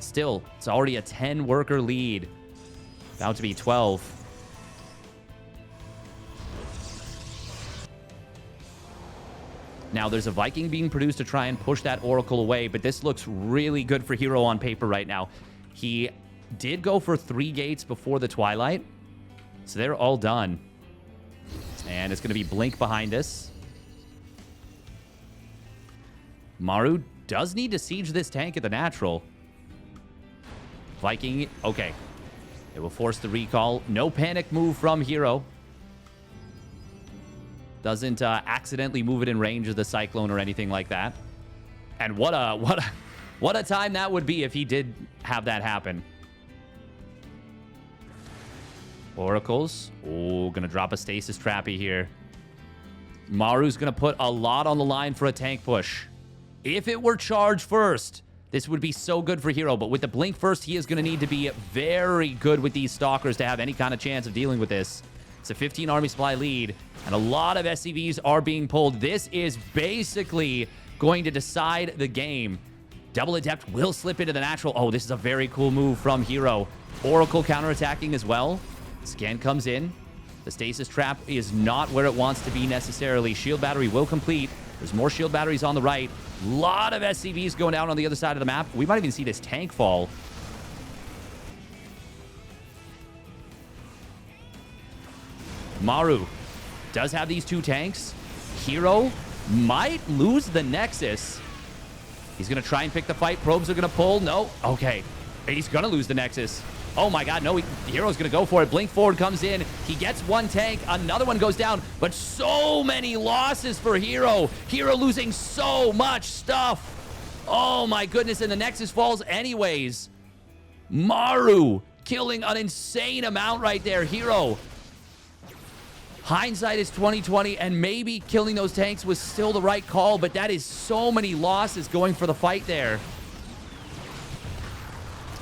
Still, it's already a 10-worker lead. About to be 12. Now, there's a Viking being produced to try and push that Oracle away, but this looks really good for herO on paper right now. He did go for 3 gates before the Twilight, so they're all done. And it's going to be Blink behind this. Maru does need to siege this tank at the natural. Viking, okay. It will force the recall. No panic move from herO. Doesn't accidentally move it in range of the Cyclone or anything like that. And what a time that would be if he did have that happen. Oracles. Oh, gonna drop a stasis trappy here. Maru's gonna put a lot on the line for a tank push. If it were charge first, this would be so good for herO. But with the blink first, he is gonna need to be very good with these stalkers to have any kind of chance of dealing with this. It's a 15 army supply lead, and a lot of SCVs are being pulled. This is basically going to decide the game. Double Adept will slip into the natural. Oh, this is a very cool move from herO. Oracle counterattacking as well. Scan comes in. The stasis trap is not where it wants to be necessarily. Shield battery will complete. There's more shield batteries on the right. A lot of SCVs going down on the other side of the map. We might even see this tank fall. Maru does have these 2 tanks. herO might lose the Nexus. He's going to try and pick the fight. Probes are going to pull. No. Okay. He's going to lose the Nexus. Oh my god, no, herO's going to go for it. Blink forward comes in. He gets 1 tank. Another one goes down. But so many losses for herO. herO losing so much stuff. Oh my goodness, and the Nexus falls anyways. Maru killing an insane amount right there. herO. Hindsight is 2020, and maybe killing those tanks was still the right call, but that is so many losses going for the fight there.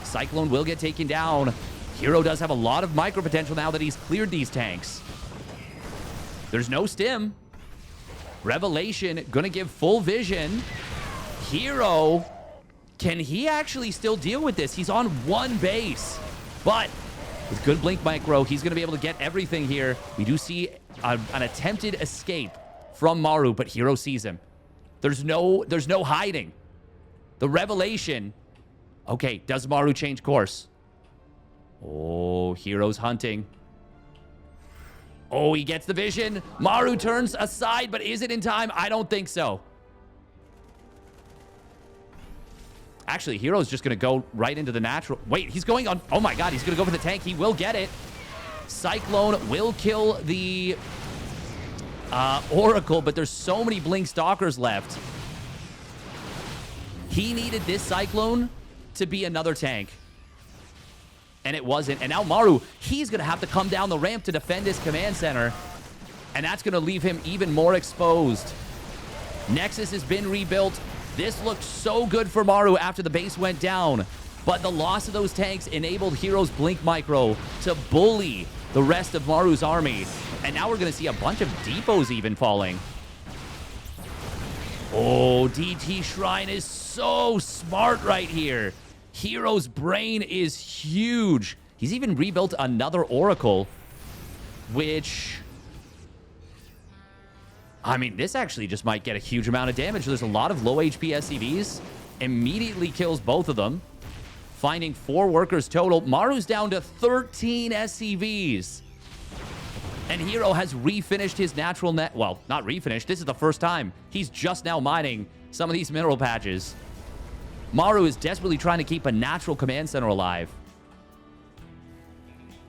Cyclone will get taken down. herO does have a lot of micro potential now that he's cleared these tanks. There's no stim. Revelation gonna give full vision. herO, can he actually still deal with this? He's on 1 base, but with good blink micro, he's gonna be able to get everything here. We do see an attempted escape from Maru, but herO sees him. There's no hiding. The revelation. Okay, does Maru change course? Oh, herO's hunting. Oh, he gets the vision. Maru turns aside, but is it in time? I don't think so. Actually, herO's just going to go right into the natural. Wait, he's going on. Oh my god, he's going to go for the tank. He will get it. Cyclone will kill the Oracle, but there's so many Blink Stalkers left. He needed this Cyclone to be another tank. And it wasn't. And now Maru, he's going to have to come down the ramp to defend his command center. And that's going to leave him even more exposed. Nexus has been rebuilt. This looked so good for Maru after the base went down. But the loss of those tanks enabled herO's Blink Micro to bully the rest of Maru's army. And now we're going to see a bunch of depots even falling. Oh, DT Shrine is so smart right here. herO's brain is huge. He's even rebuilt another Oracle, which... I mean, this actually just might get a huge amount of damage. There's a lot of low HP SCVs. Immediately kills both of them. Finding 4 workers total. Maru's down to 13 SCVs. And herO has refinished his natural net. Well, not refinished. This is the first time. He's just now mining some of these mineral patches. Maru is desperately trying to keep a natural command center alive.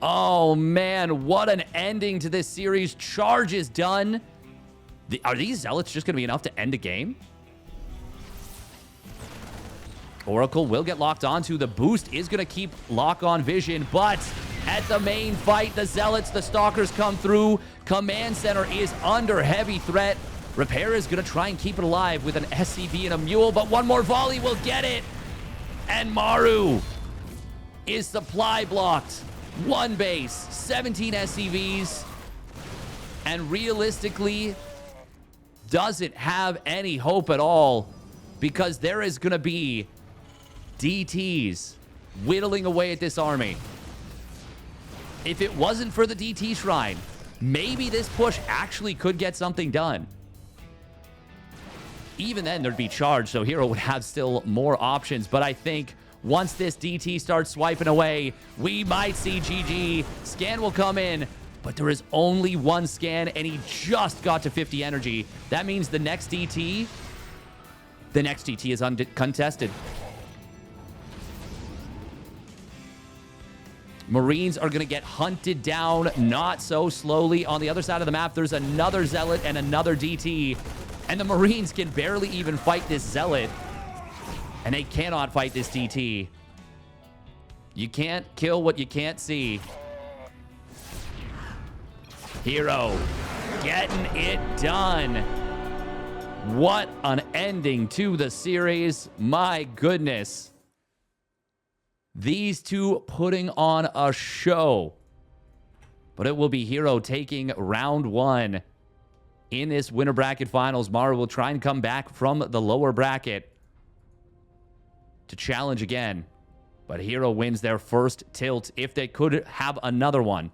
Oh, man. What an ending to this series. Charge is done. Are these Zealots just going to be enough to end the game? Oracle will get locked onto. The boost is going to keep lock-on vision, but at the main fight, the Zealots, the Stalkers come through. Command Center is under heavy threat. Repair is going to try and keep it alive with an SCV and a Mule, but one more volley will get it. And Maru is supply blocked. 1 base, 17 SCVs, and realistically doesn't have any hope at all because there is going to be DTs whittling away at this army. If it wasn't for the DT Shrine, maybe this push actually could get something done. Even then, there'd be charge, so herO would have still more options. But I think once this DT starts swiping away, we might see GG. Scan will come in, but there is only 1 scan, and he just got to 50 energy. That means the next DT is uncontested. Marines are going to get hunted down, not so slowly. On the other side of the map, there's another Zealot and another DT. And the Marines can barely even fight this Zealot. And they cannot fight this DT. You can't kill what you can't see. herO getting it done. What an ending to the series. My goodness. These two putting on a show. But it will be herO taking round 1 in this winner bracket finals. Maru will try and come back from the lower bracket to challenge again. But herO wins their first tilt if they could have another one.